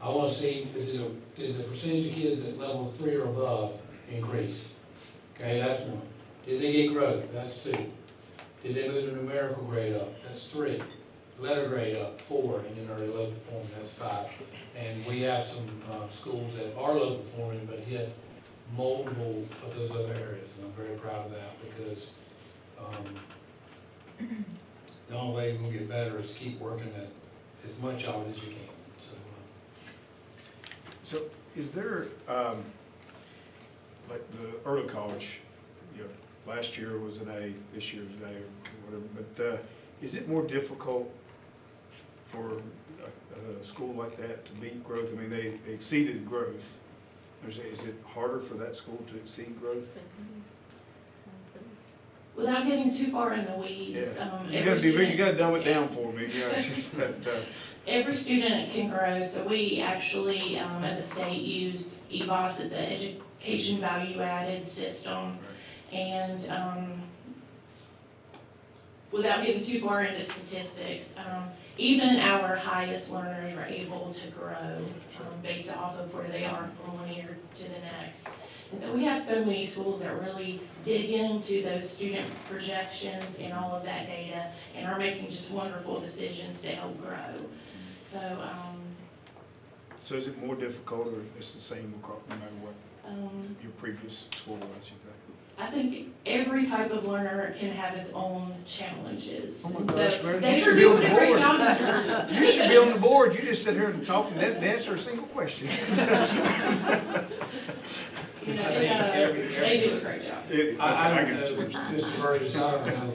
I want to see, did the percentage of kids at level 3 or above increase? Okay, that's 1. Did they get growth? That's 2. Did they move the numerical grade up? That's 3. Letter grade up, 4, and then early low performing, that's 5. And we have some schools that are low performing but hit multiple of those other areas, and I'm very proud of that, because the only way you're going to get better is to keep working at as much of it as you can. So is there, like the early college, you know, last year was an A, this year is an A or whatever, but is it more difficult for a school like that to meet growth? I mean, they exceeded growth. Is it harder for that school to exceed growth? Without getting too far in the weeds, You gotta dumb it down for me. Yeah, every student can grow, so we actually, as a state, use EVOS as an education value-added system. And without getting too far into statistics, even our highest learners are able to grow based off of where they are from one year to the next. And so we have so many schools that really dig into those student projections and all of that data, and are making just wonderful decisions to help grow. So is it more difficult, or it's the same no matter what your previous score was, you think? I think every type of learner can have its own challenges. Oh my And gosh, so man, they you are should be on doing the a great board. job. You should be on the board. You just sit here and talk and didn't answer a single question. You know, they do a great job. I don't know, Mr. Burgess, I don't know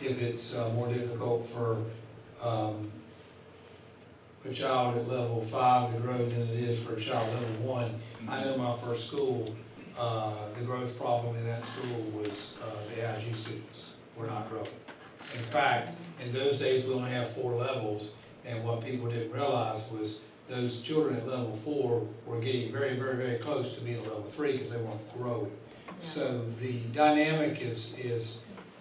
if it's more difficult for a child at level 5 to grow than it is for a child at level 1. I know my first school, the growth problem in that school was the AIG students were not growing. In fact, in those days, we only have 4 levels, and what people didn't realize was those children at level 4 were getting very, very, very close to being at level 3 because they weren't growing. So the dynamic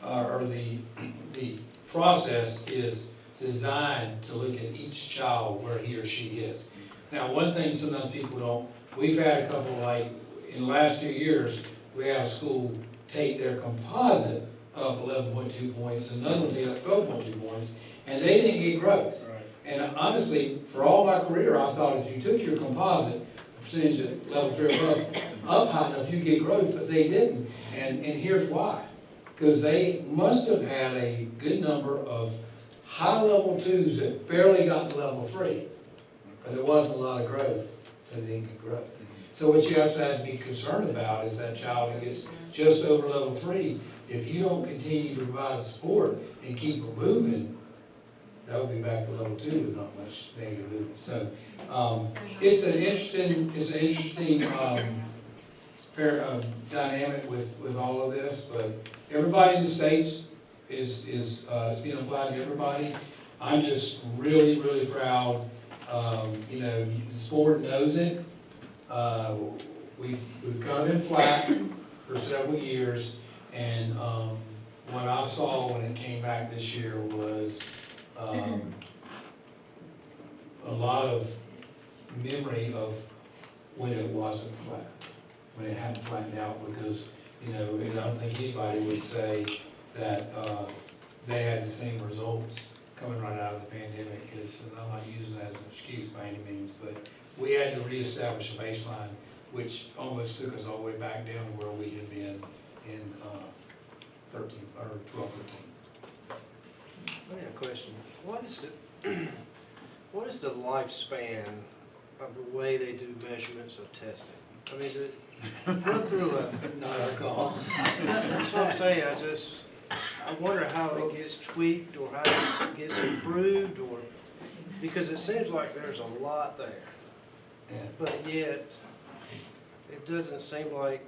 or the process is designed to look at each child where he or she is. Now, one thing sometimes people don't, we've had a couple, like, in the last 2 years, we had a school take their composite up 11.2 points, another one take up 12.2 points, and they didn't get growth. Right. And honestly, for all my career, I thought if you took your composite percentage at level 3 or above up high enough, you get growth, but they didn't. And here's why. Because they must have had a good number of high level 2s that barely got to level 3. But there wasn't a lot of growth, so they didn't get growth. So what you have to be concerned about is that child that gets just over level 3, if you don't continue to provide support and keep it moving, that would be back to level 2 with not much negative movement. So it's an interesting dynamic with all of this, but everybody in the states is being applied to everybody. I'm just really, really proud. You know, this board knows it. We've kind of been flat for several years, and what I saw when it came back this year was a lot of memory of when it wasn't flat, when it hadn't flattened out, because, you know, and I don't think anybody would say that they had the same results coming right out of the pandemic, because I'm not using that as an excuse by any means, but we had to reestablish a baseline, which almost took us all the way back down to where we had been in 12, 13. I have a question. What is the lifespan of the way they do measurements of testing? I mean, run through a. Not our call. That's what I'm saying. I wonder how it gets tweaked or how it gets improved, or because it seems like there's a lot there, Yeah. but yet it doesn't seem like,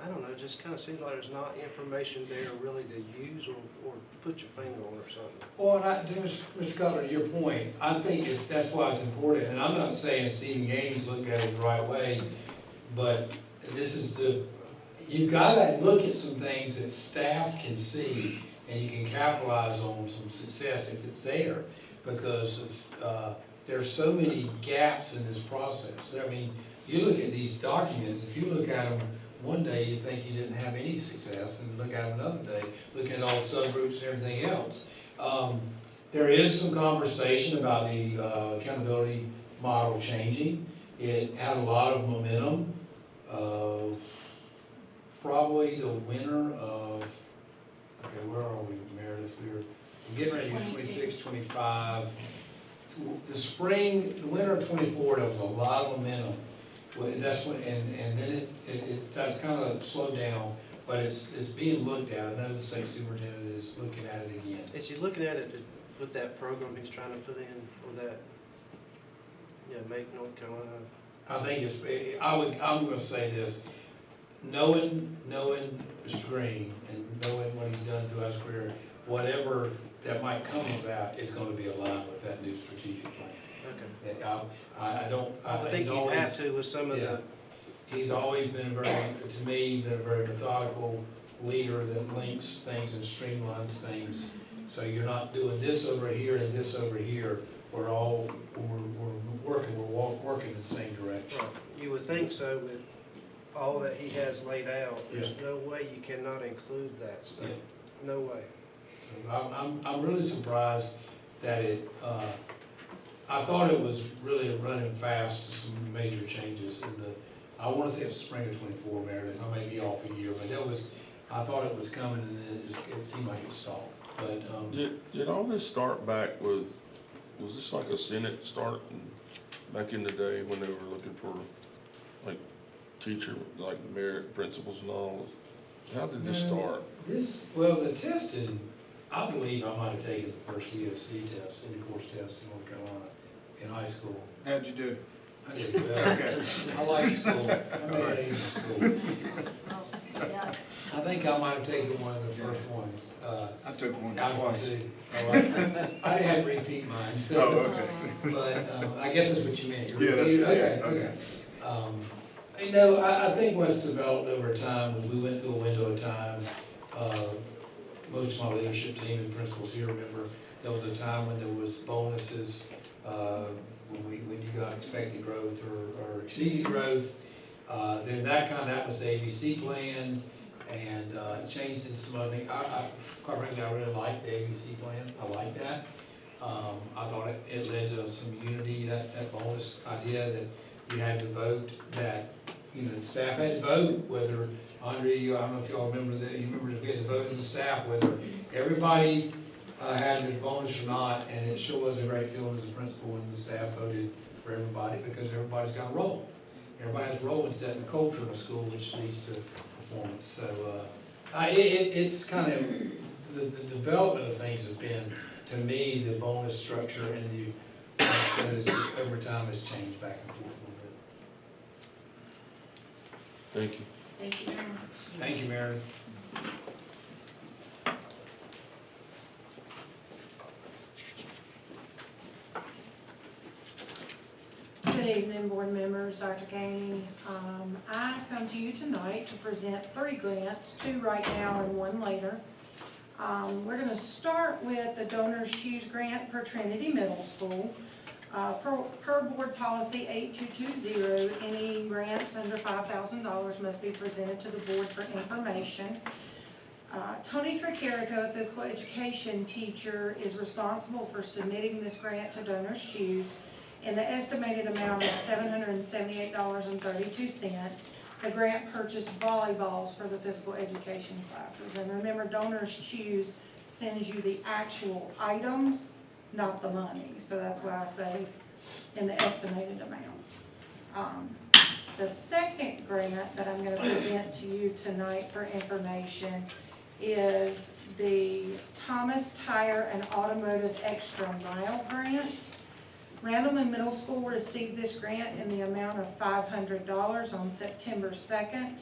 I don't know, it just kind of seems like there's not information there really to use or put your finger on or something. Well, and Mr. Cutler, to your point, I think that's why it's important, and I'm not saying Stephen Gaines looked at it the right way, but this is you've got to look at some things that staff can see, and you can capitalize on some success if it's there, because of, there's so many gaps in this process. I mean, you look at these documents, if you look at them one day, you think you didn't have any success, and look at them another day, looking at all the subgroups and everything else. There is some conversation about the accountability model changing. It had a lot of momentum. Probably the winter of, okay, where are we, Meredith? We're getting ready to 26, 25. The spring, the winter of 24, there was a lot of momentum. Well, that's when, and then that's kind of slowed down, but it's being looked at. I know the state superintendent is looking at it again. Is he looking at it with that program he's trying to put in, or that, Make North Carolina? I think I'm gonna say this, knowing Mr. Green and knowing what he's done throughout his career, whatever that might come of that is gonna be aligned with that new strategic plan. Okay. I think you'd have to with some of the. He's always been to me, been a very methodical leader that links things and streamlines things. So you're not doing this over here and this over here. We're working in the same direction. Right. You would think so with all that he has laid out. There's no way you cannot include that stuff. Yeah. No way. So I'm really surprised that I thought it was really running fast to some major changes in I want to say it's spring of 24, Meredith. I may be off a year, but I thought it was coming, and then it seemed like it stalled. But Did all this start back with, was this like a Senate start back in the day when they were looking for like teacher, like merit principals and all? How did this start? The testing, I believe I might have taken the first EOC test, end-of-course test in North Carolina in high school. How'd you do? I did well. Okay. I like school. I made A's in school. I think I might have taken one of the first ones. I took one I twice. I didn't have to repeat mine. So, Oh, okay. But I guess that's what you meant. Yeah, that's Okay. okay. You know, I think what's developed over time was we went through a window of time. Most of my leadership team and principals here remember there was a time when there was bonuses when you got expected growth or exceeded growth. Then that was the ABC plan, and changed into some other things. Quite frankly, I really like the ABC plan. I like that. I thought it led to some unity, that bonus idea that you had to vote, that, the staff had to vote whether, Andre, I don't know if y'all remember that, you remember that we had to vote as a staff whether everybody had the bonus or not, and it sure was a great feeling as a principal when the staff voted for everybody, because everybody's got a role. Everybody has a role in setting the culture in a school, which leads to performance. So it's kind of, the development of things has been, to me, the bonus structure and the over time has changed back and forth a little bit. Thank you. Thank you very much. Thank you, Meredith. Good evening, board members, Dr. Gainey. I come to you tonight to present 3 grants, 2 right now and 1 later. We're going to start with the Donors Choose Grant for Trinity Middle School. Per board policy 8220, any grants under $5,000 must be presented to the board for information. Tony Tricarico, a physical education teacher, is responsible for submitting this grant to Donors Choose in the estimated amount of $778.32. The grant purchased volleyballs for the physical education classes. And remember, Donors Choose sends you the actual items, not the money. So that's why I say in the estimated amount. The second grant that I'm going to present to you tonight for information is the Thomas Tire and Automotive Extra Mile Grant. Randleman Middle School received this grant in the amount of $500 on September 2nd,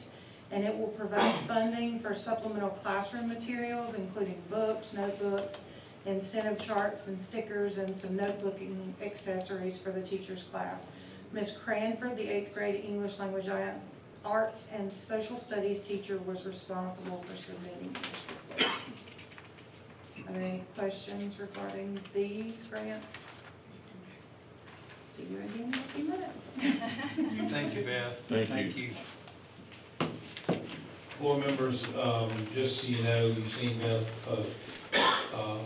and it will provide funding for supplemental classroom materials, including books, notebooks, incentive charts and stickers, and some notebooking accessories for the teacher's class. Ms. Cranford, the 8th grade English Language Arts and Social Studies teacher, was responsible for submitting this request. Are there any questions regarding these grants? See you again in a few minutes. Thank you, Beth. Thank you. Board members, just so you know, you've seen Beth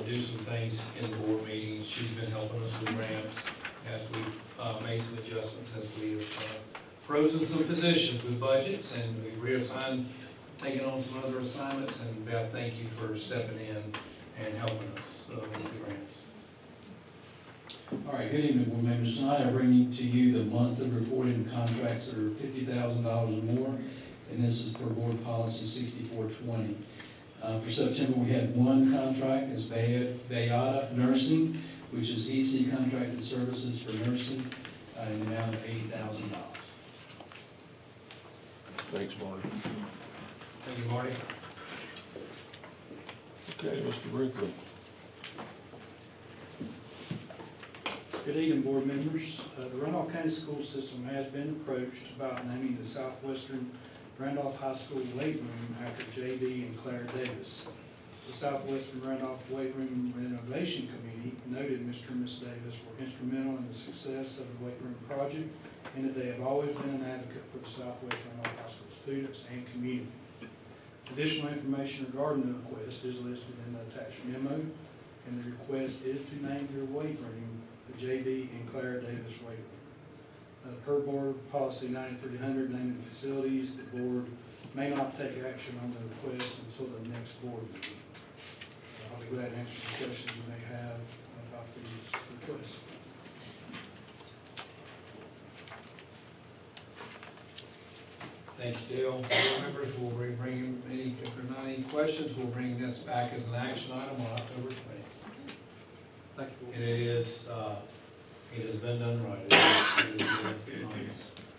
do some things in the board meetings. She's been helping us with ramps as we've made some adjustments, as we've frozen some positions with budgets, and we've reassigned, taken on some other assignments. And Beth, thank you for stepping in and helping us with the grants. All right, good evening, board members. Tonight I bring to you the monthly reporting contracts that are $50,000 or more, and this is per board policy 6420. For September, we had 1 contract, it's Bayada Nursing, which is EC contracted services for nursing in the amount of $80,000. Thanks, Marty. Thank you, Marty. Okay, Mr. Brinkley. Good evening, board members. The Randolph County School System has been approached about naming the Southwestern Randolph High School weight room after J.B. and Claire Davis. The Southwestern Randolph Weight Room Renovation Committee noted Mr. and Ms. Davis were instrumental in the success of the weight room project, and that they have always been an advocate for the Southwest Randolph High School students and community. Additional information regarding the request is listed in the attached memo, and the request is to name their weight room the J.B. and Claire Davis weight room. Per board policy 9300, naming facilities, the board may not take action on the request until the next board meeting. I'll be glad to answer any questions you may have about these requests. Thank you, Dale. Board members, we'll be bringing if there's not any questions, we'll bring this back as an action item on October 20th. Thank you. And it has been done right. It is nice.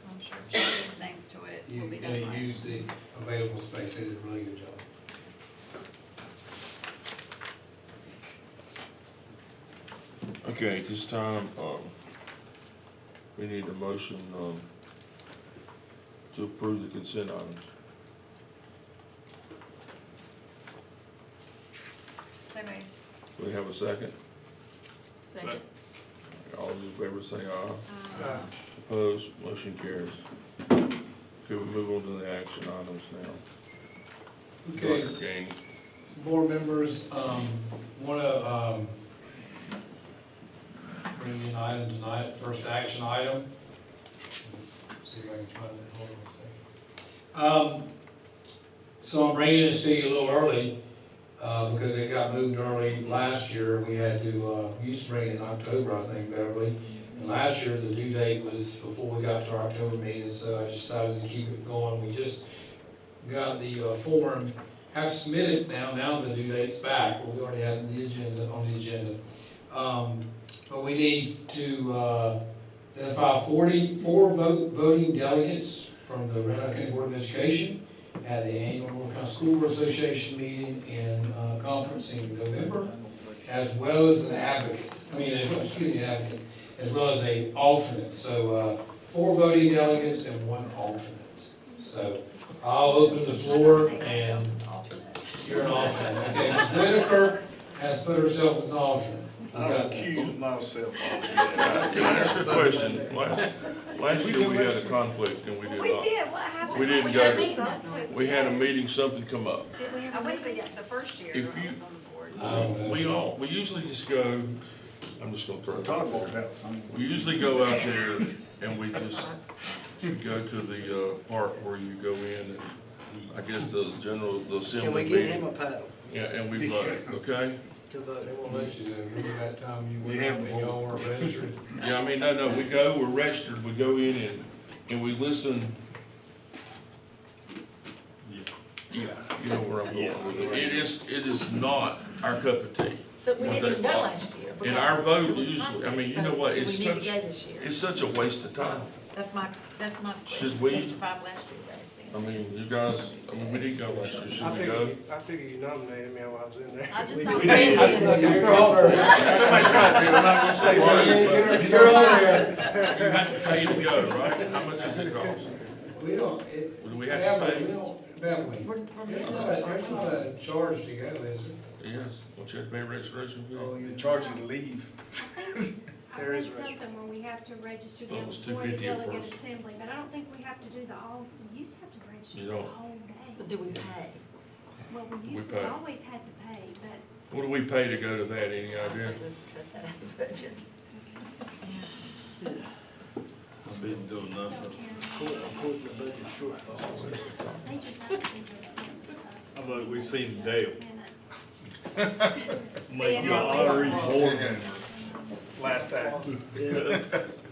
I'm sure changes names to it, will be done And right. it used the available space. They did a really good job. Okay, at this time, we need a motion, to approve the consent items. So moved. Do we have a second? Second. All those in favor say aye. Uh, Opposed, motion carries. Could we move on to the action items now? Okay, Dr. Gaines. board members, want to bring you an item tonight, first action item. See if I can find it, hold on a second. So I'm bringing this to you a little early, because it got moved early last year. We had to, used to bring it in October, I think, Beverly. And last year, the due date was before we got to our October meeting, so I decided to keep it going. We just got the form, have submitted now the due date's back, but we already had it on the agenda. But we need to identify 44 voting delegates from the Randolph County Board of Education at the annual North Carolina School Board Association meeting in conference in November, as well as an advocate, as well as a alternate. So 4 voting delegates and 1 alternate. So I'll open the floor and you're an alternate. Okay, Ms. Whitaker has put herself as an alternate. I'll accuse myself. Can I ask a question? Last year we had a conflict and we did We not. did, what happened? We didn't had go. a meeting. We had a meeting, something come up. Did we have a meeting the first year I If was you- on the board? We usually just go, I'm just gonna throw it Todd out walked there. out, son. We usually go out there and we just go to the park where you go in and I guess the assembly Can we get meeting. him a paddle Yeah, and we vote, okay? to vote? They won't let you do it. Remember that time you went Yeah, out and y'all weren't registered? Yeah, I mean, no, we go, we're registered, we go in and we listen. Yeah, you know where I'm going with it. It is not our cup of tea. So we didn't even go last year. And our because vote it was usually, I mean, you conflict, know what, so it's we need to such, go this year. it's such a waste of time. That's my question. Should we- They survived last year, guys. I mean, you guys, I mean, we didn't go last year, should we go? I figure you nominated me while I was in there. I just We- saw we- Randy. You're all first. Somebody tried to, I'm not gonna say You're what. all there. You have to pay to go, right? How much does it cost? We don't, Do we have to Beverly, pay? we don't, Beverly, there's not a charge to go, is there? Yes, don't you have to pay registration fee? Oh, they charge you to leave. There I is read something where we have to register Well, them it's for the $2.50 a delegate person. assembly, but I don't think we have to do we used to have to register You the don't. whole day. But do we pay? Well, We we pay. always had to pay, but What do we pay to go to that, any I idea? said, let's cut that out of the budget. I've been doing don't nothing. care. According to the budget shortfall. They just have to do the same stuff. How about we see the Dale? Senate. Make you honorary board member. Last act.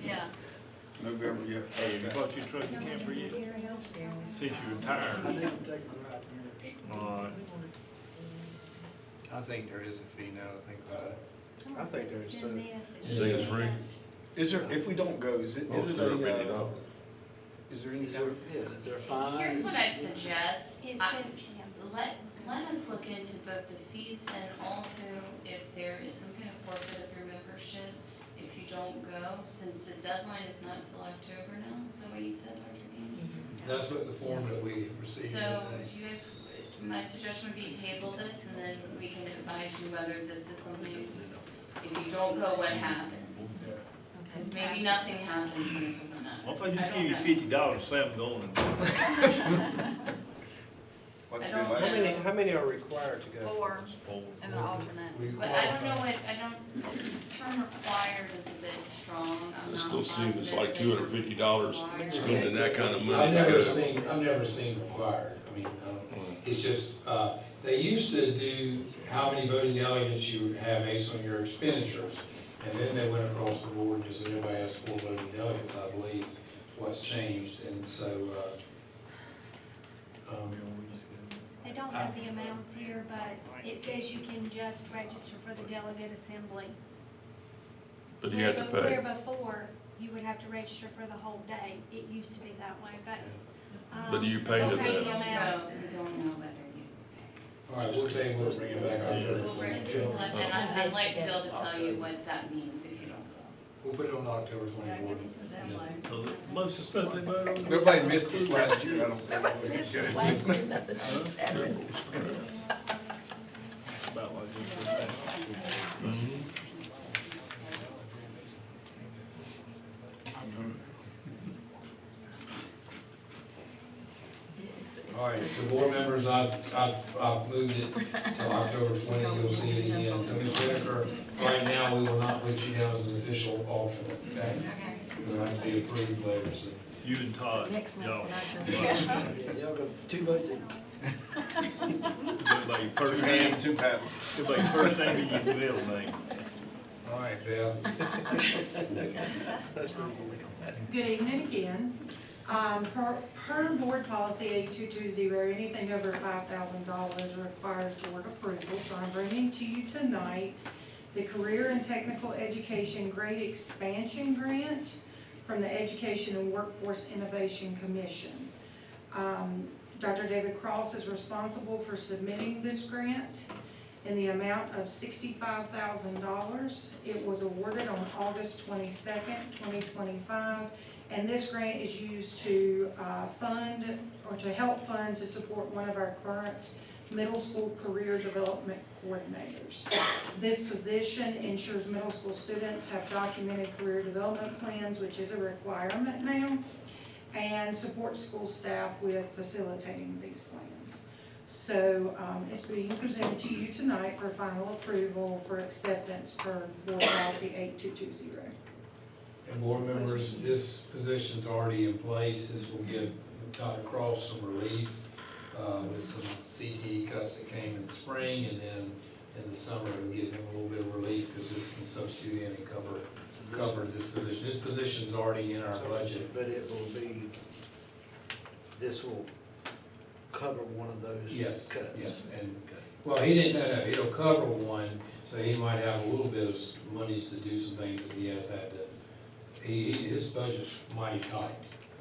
Yeah. November, yeah. Hey, you bought your truck and camper yet? Since you retired. I didn't take my right here. Alright. I think there is a fee now to think about it. I think there's Send two. me as the You think it's free? Is there, if we don't go, is it Oh, it's $250. is there any? Is there fines? Here's what I'd suggest. It I- says, Let us look into both the fees and also if there is some kind of forfeit of your membership if you don't go, since the deadline is not till October now. Is that what you said, Dr. Dean? That's what the form that we received So, today. do you guys, my suggestion would be table this and then we can advise you whether this is something, if you don't go, what happens? Because maybe nothing happens and it doesn't matter. What if I just I give you don't know. $50, say I'm going? Like we did last year? How many are required to go? 4 and an alternate. We But I don't know what, the term required is a bit strong. I'm It not still seems it's positive like that $250 required. spending that kind of money. I've never seen required. I mean, it's just, they used to do how many voting delegates you have based on your expenditures. And then they went across the board and just said everybody has 4 voting delegates, I believe, what's changed. And so, they don't have the amounts here, but it says you can just register for the delegate assembly. But you have to pay. Where before, you would have to register for the whole day. It used to be that way, but. But do you pay to don't that? have We the don't know, amounts. we don't know whether you. all right, we'll table it, bring it back We'll up. bring it to us, and I'd like to be able to tell you what that means if you don't go. We'll put it on October Yeah, 24th. give us the deadline. Most of the stuff they vote on. Nobody missed us last year, I don't think. Nobody missed us last year, nothing else happened. About like this. Mhm. All right, so board members, I've moved it to October 20, you'll see it again. So Ms. Whitaker, right now, we will not put you down as an official alternate, okay? It'll have to be approved later, so. You and Todd. Next month, y'all. when I Y'all got 2 votes in. Looks like your first hand, two paddles. Looks like your first thing you will make. All right, Beth. Good evening again. Per board policy 8220, anything over $5,000 requires board approval. So I'm bringing to you tonight the Career and Technical Education Grade Expansion Grant from the Education and Workforce Innovation Commission. Dr. David Cross is responsible for submitting this grant in the amount of $65,000. It was awarded on August 22nd, 2025, and this grant is used to fund or to help fund to support one of our current middle school career development coordinators. This position ensures middle school students have documented career development plans, which is a requirement now, and supports school staff with facilitating these plans. So it's being presented to you tonight for final approval for acceptance per board policy 8220. And board members, this position's already in place. This will give Dr. Cross some relief with some CTE cuts that came in the spring, and then in the summer it'll give him a little bit of relief because this can substitute in and cover this position. This position's already in our budget. But it will be, this will cover one of those cuts? Yes, and, well, he didn't know, it'll cover one, so he might have a little bit of monies to do some things that he has had to, his budget's mighty tight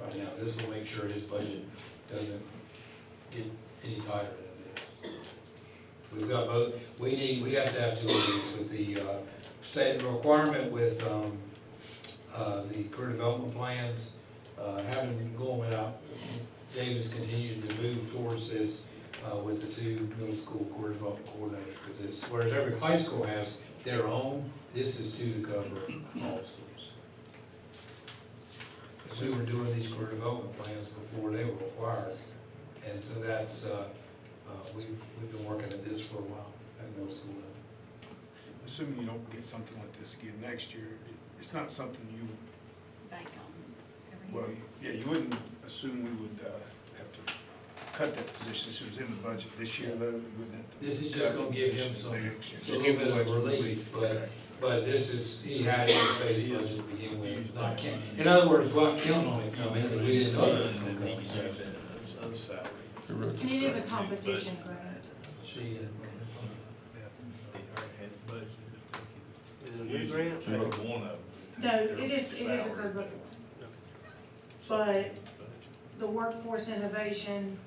right now. This will make sure his budget doesn't get any tighter than it is. We've got both, we have to have two of these with the state requirement with the career development plans, having been going without. David's continued to move towards this with the two middle school career development coordinators, because it's, whereas every high school has their own, this is two to cover all schools. We were doing these career development plans before they were required, and so that's, we've been working at this for a while at middle school level. Assuming you don't get something like this again next year, it's not something you would, Bank on every well, yeah, you wouldn't assume we would have to cut that position. This was in the budget this year, though, we wouldn't have to. This is cut just gonna give him positions some, next year. a Just little give bit him of extra relief, Okay. but this is, he had it in the base budget to begin with. It's not count- In other words, we're not counting on it coming, because we didn't know it was gonna come. And it is a competition grant. She, Is it a new grant? No, it is occurred before. But the workforce innovation,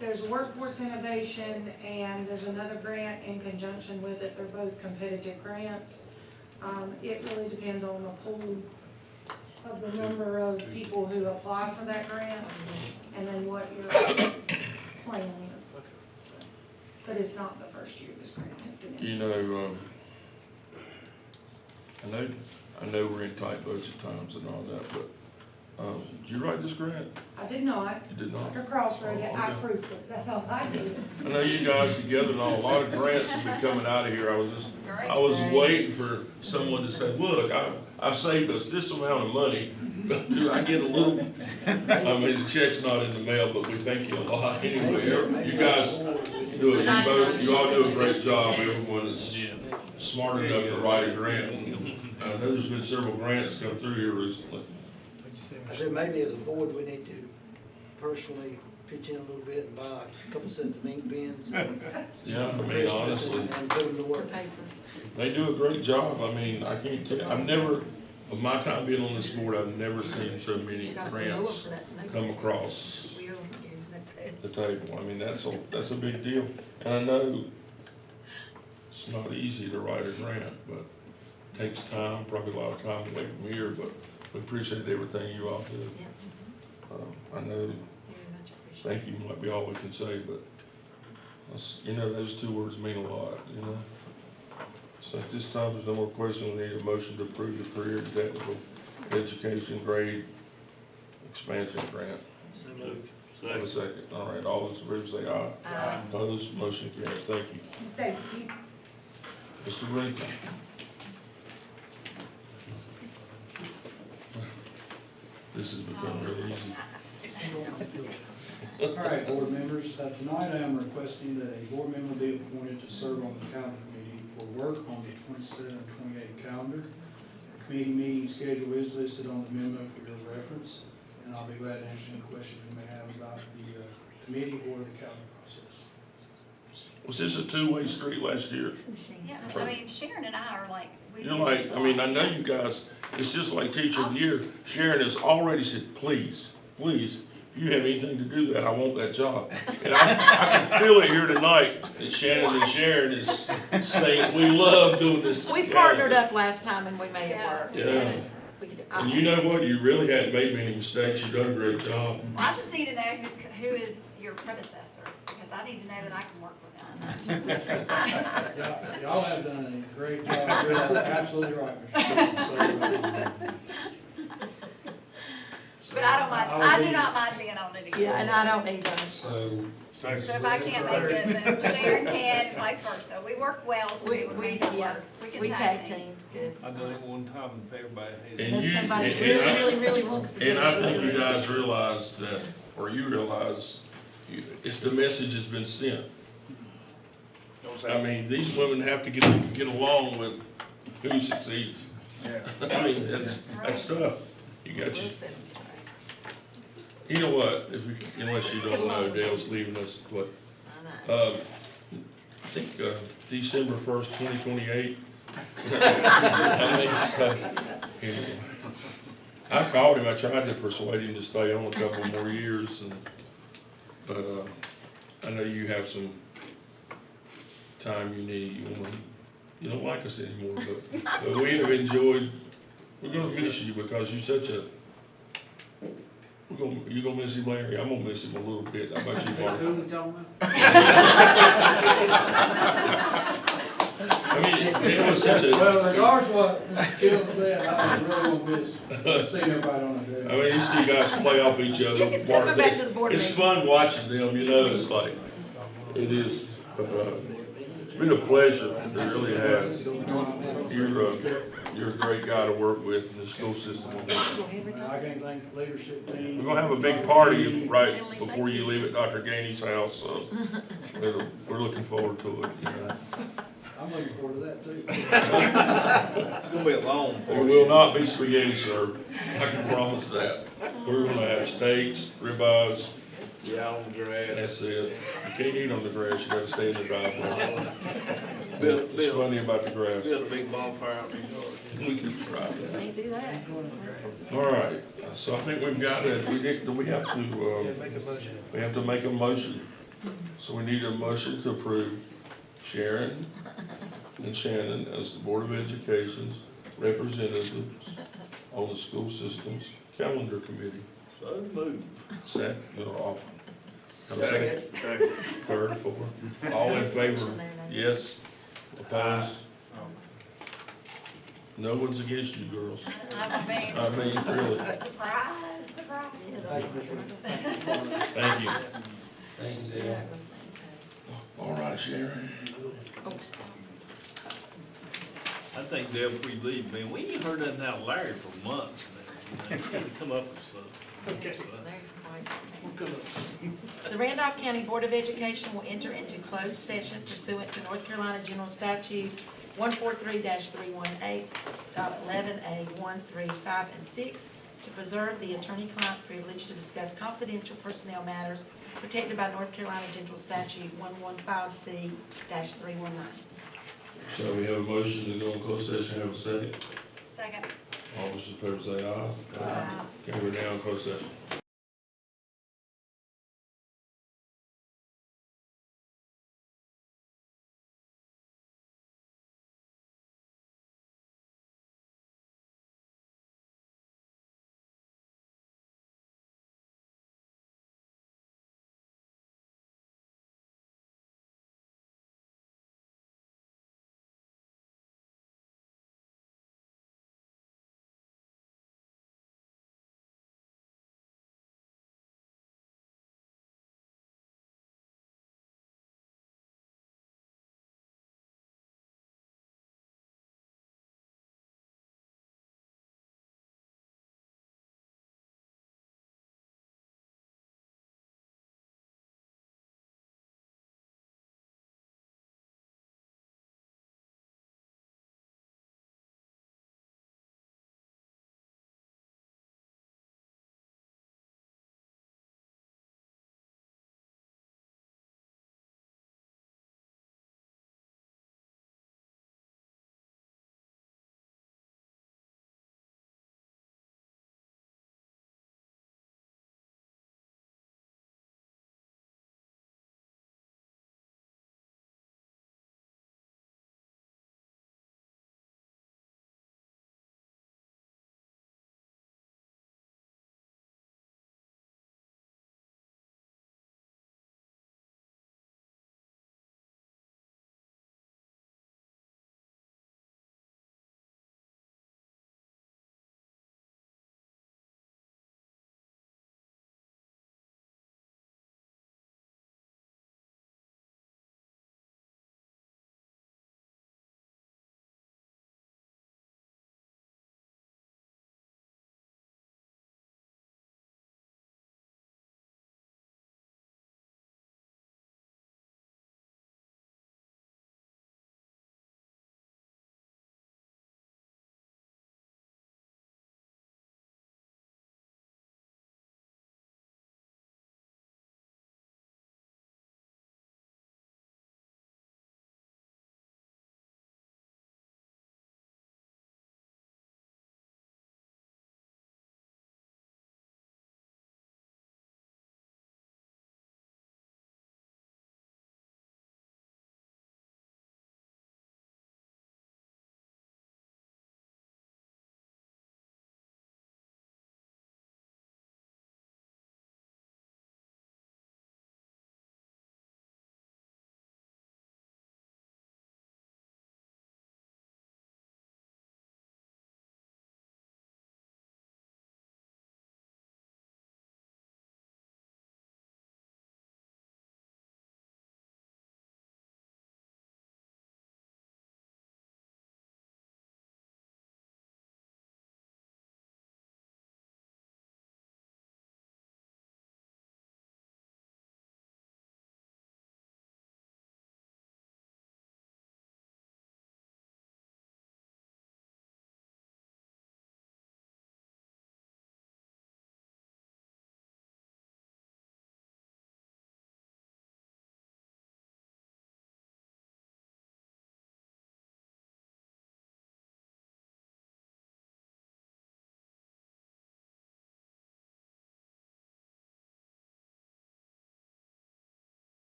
there's workforce innovation and there's another grant in conjunction with it. They're both competitive grants. It really depends on the pool of the number of people who apply for that grant and then what your plan is. So, but it's not the first year this grant has been in. You know, I know we're in tight budget times and all that, but, did you write this grant? I did not. You did not? Dr. Cross wrote it, I Okay. proofed it, that's all I did. I know you guys together and all, a lot of grants have been coming out of here. I was waiting for someone to say, look, I've saved us this amount of money. Do I get a little, I mean, the check's not in the mail, but we thank you a lot anyway. You guys you all do a great job, everyone that's smart enough to write a grant. I know there's been several grants come through here recently. I said maybe as a board, we need to personally pitch in a little bit and buy a couple sets of ink pens. Yeah, I mean, Christmas honestly, and put them to work. they do a great job. I mean, I can't tell, I've never, of my time being on this board, I've never seen so many grants come across the table. I mean, that's a big deal. And I know it's not easy to write a grant, but it takes time, probably a lot of time away from here, but we appreciate everything you all do. I know, thank you might be all we can say, but, you know, those two words mean a lot, you know? So at this time, there's no more questions. We need a motion to approve the career and technical education grade expansion grant. So moved. Have a second. All right, all those in favor say aye. Aye. Opposed, motion carries. Thank you. Thank you. Mr. Lincoln. This has become really easy. All right, board members, tonight I am requesting that a board member be appointed to serve on the calendar committee for work on the 27 and 28 calendar. The committee meeting schedule is listed on the memo for your reference, and I'll be glad to answer any questions you may have about the committee or the calendar process. Was this a two-way street last year? Yeah, I mean, Sharon and I are like, we You're do like, this I mean, a I lot. know you guys, it's just like teacher of the year. Sharon has already said, please, please, if you have anything to do with that, I want that job. And I can feel it here tonight that Shannon and Sharon is saying, we love doing this. We partnered up last time and we made it work. Yeah. We could- And you know what? You really hadn't made many mistakes. You've done a great job. Well, I just need to know who is your predecessor, because I need to know that I can work with them. Y'all have done a great job. You're absolutely right, Mr. Chairman. But I don't mind, I do not mind being on it again. Yeah, and I don't either. So, So if I can't make it, then Sharon can, and vice versa. We work well, so we make it Yeah, work. We we can tag team, good. I done it one time and everybody hated it. And Unless you, somebody and really, I- really, really wants to do it. And I think you guys realize that, or you realize, it's the message has been sent. I mean, these women have to get along with who succeeds. Yeah. I mean, that's tough. You got your, We'll set 'em straight. you know what, unless you don't know, Dale's leaving us, what, I know. I think, December 1st, 2028. I mean, anyway. I called him, I tried to persuade him to stay on a couple more years, but I know you have some time you need, you don't like us anymore, but we have enjoyed, we're gonna miss you because you're such a, you're gonna miss him, Larry, I'm gonna miss him a little bit, how about you, Mark? Who we talking I mean, it was such a. Well, regardless of what Chilton said, I really won't miss seeing everybody on a day. I mean, these two guys play off each other. You can still go back to the board It's meetings. fun watching them, you know, it's like, it is, it's been a pleasure, it really has. You're a great guy to work with in the school system. I can thank the leadership team. We're gonna have a big party right before you leave at Dr. Gainey's house, so we're looking forward to it, you know. I'm looking forward to that too. It's gonna be a long There party. will not be spaghetti served, I can promise that. We're gonna have steaks, ribeyes, Yeah, on the grass. that's it. You can't eat on the grass, you gotta stay in the driveway. Build- It's funny about the grass. Build a big bonfire out in the yard. We can try that. Can't do that. All right, so I think we've got it, do we have to, Make a motion. we have to make a motion. So we need a motion to approve Sharon and Shannon as the Board of Education's representatives on the school system's calendar committee. So move. Second, or all? Second. Third, fourth, all in favor? Yes, opposed? No one's against you, girls. I mean, really, Surprise, surprise. thank you. thank you, Dale. All right, Sharon. I think, Deb, before you leave, man, we ain't heard nothing out of Larry for months. You know, you gotta come up with something. There's quite- The Randolph County Board of Education will enter into closed session pursuant to North Carolina General Statute 143-318.11A 1, 3, 5, and 6 to preserve the attorney-client privilege to discuss confidential personnel matters protected by North Carolina General Statute 115C-319. So we have a motion to go in closed session, have a second. Second. All those in favor say aye. Aye. Okay, we're now in closed session.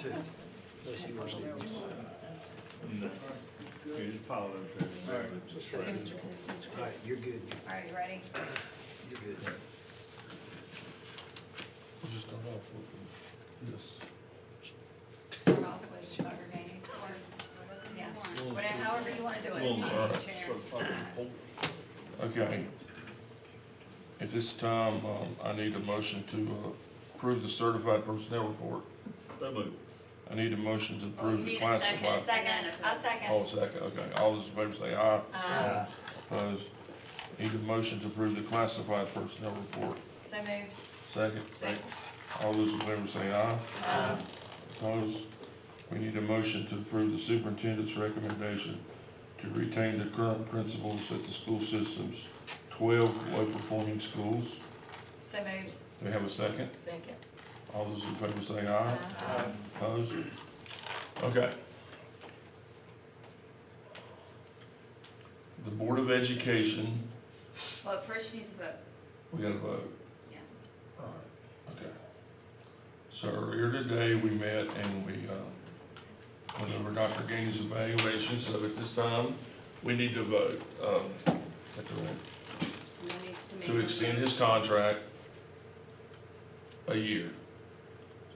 too. Unless you want to. You just pile it up there. Okay, Mr. Cook. All right, you're good. All right, you ready? You're good. We'll just start off with this. Start off with Dr. Gaines, or whatever you want. Whatever, however you want to do it. It's All not right. your chair. Okay. At this time, I need a motion to approve the certified personnel report. So moved. I need a motion to Oh, you approve the need a classified. second. I second. Oh, second, okay. All those in favor say aye. Aye. Opposed? Need a motion to approve the classified personnel report. So moved. Second. Second. All those in favor say aye. Opposed? We need a motion to approve the superintendent's recommendation to retain the current principals at the school system's 12 low-performing schools. So moved. Do we have a second? Second. All those in favor say aye. Aye. Opposed? Okay. The Board of Education, Well, first you need to vote. we gotta vote. Yeah. All right, okay. So earlier today, we met and we went over Dr. Gaines' evaluation, so at this time, we need to vote. Someone needs to make. To a extend motion. his contract a year.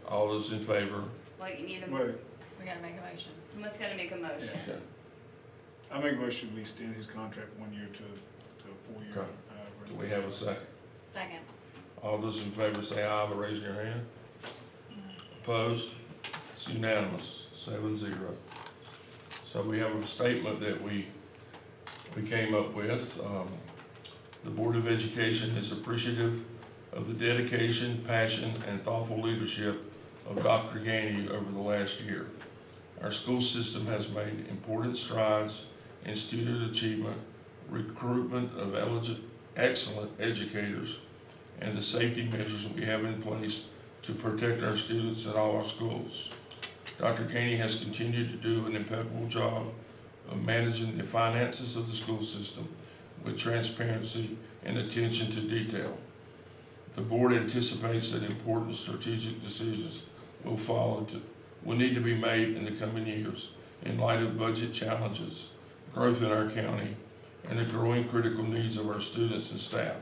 All those in favor? Well, you need a, Wait, We gotta make a motion. someone's gotta make a motion. Okay. I make a motion we extend his contract 1 year to a 4 year. Okay. Do we have a second? Second. All those in favor say aye by raising your hand. Opposed? It's unanimous, 7-0. So we have a statement that we came up with. The Board of Education is appreciative of the dedication, passion, and thoughtful leadership of Dr. Gainey over the last year. Our school system has made important strides in student achievement, recruitment of excellent educators, and the safety measures we have in place to protect our students at all our schools. Dr. Gainey has continued to do an impeccable job of managing the finances of the school system with transparency and attention to detail. The board anticipates that important strategic decisions will need to be made in the coming years in light of budget challenges, growth in our county, and the growing critical needs of our students and staff.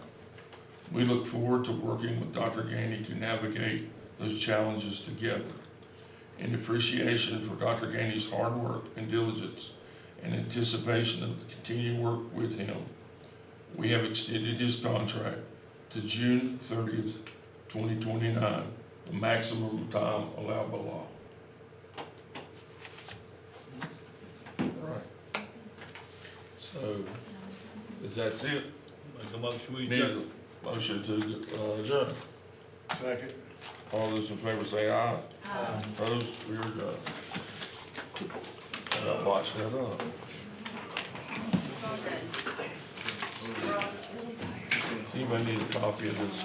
We look forward to working with Dr. Gainey to navigate those challenges together. In appreciation for Dr. Gainey's hard work and diligence and anticipation of the continued work with him, we have extended his contract to June 30th, 2029, the maximum time allowed by law. All right. So, is that it? Make a motion, we Need adjourn. a motion to adjourn. Second. All those in favor say aye. Aye. Opposed, we are adjourned. And I'll watch that up. It's all good. We're all just really tired. Anybody need a copy of this,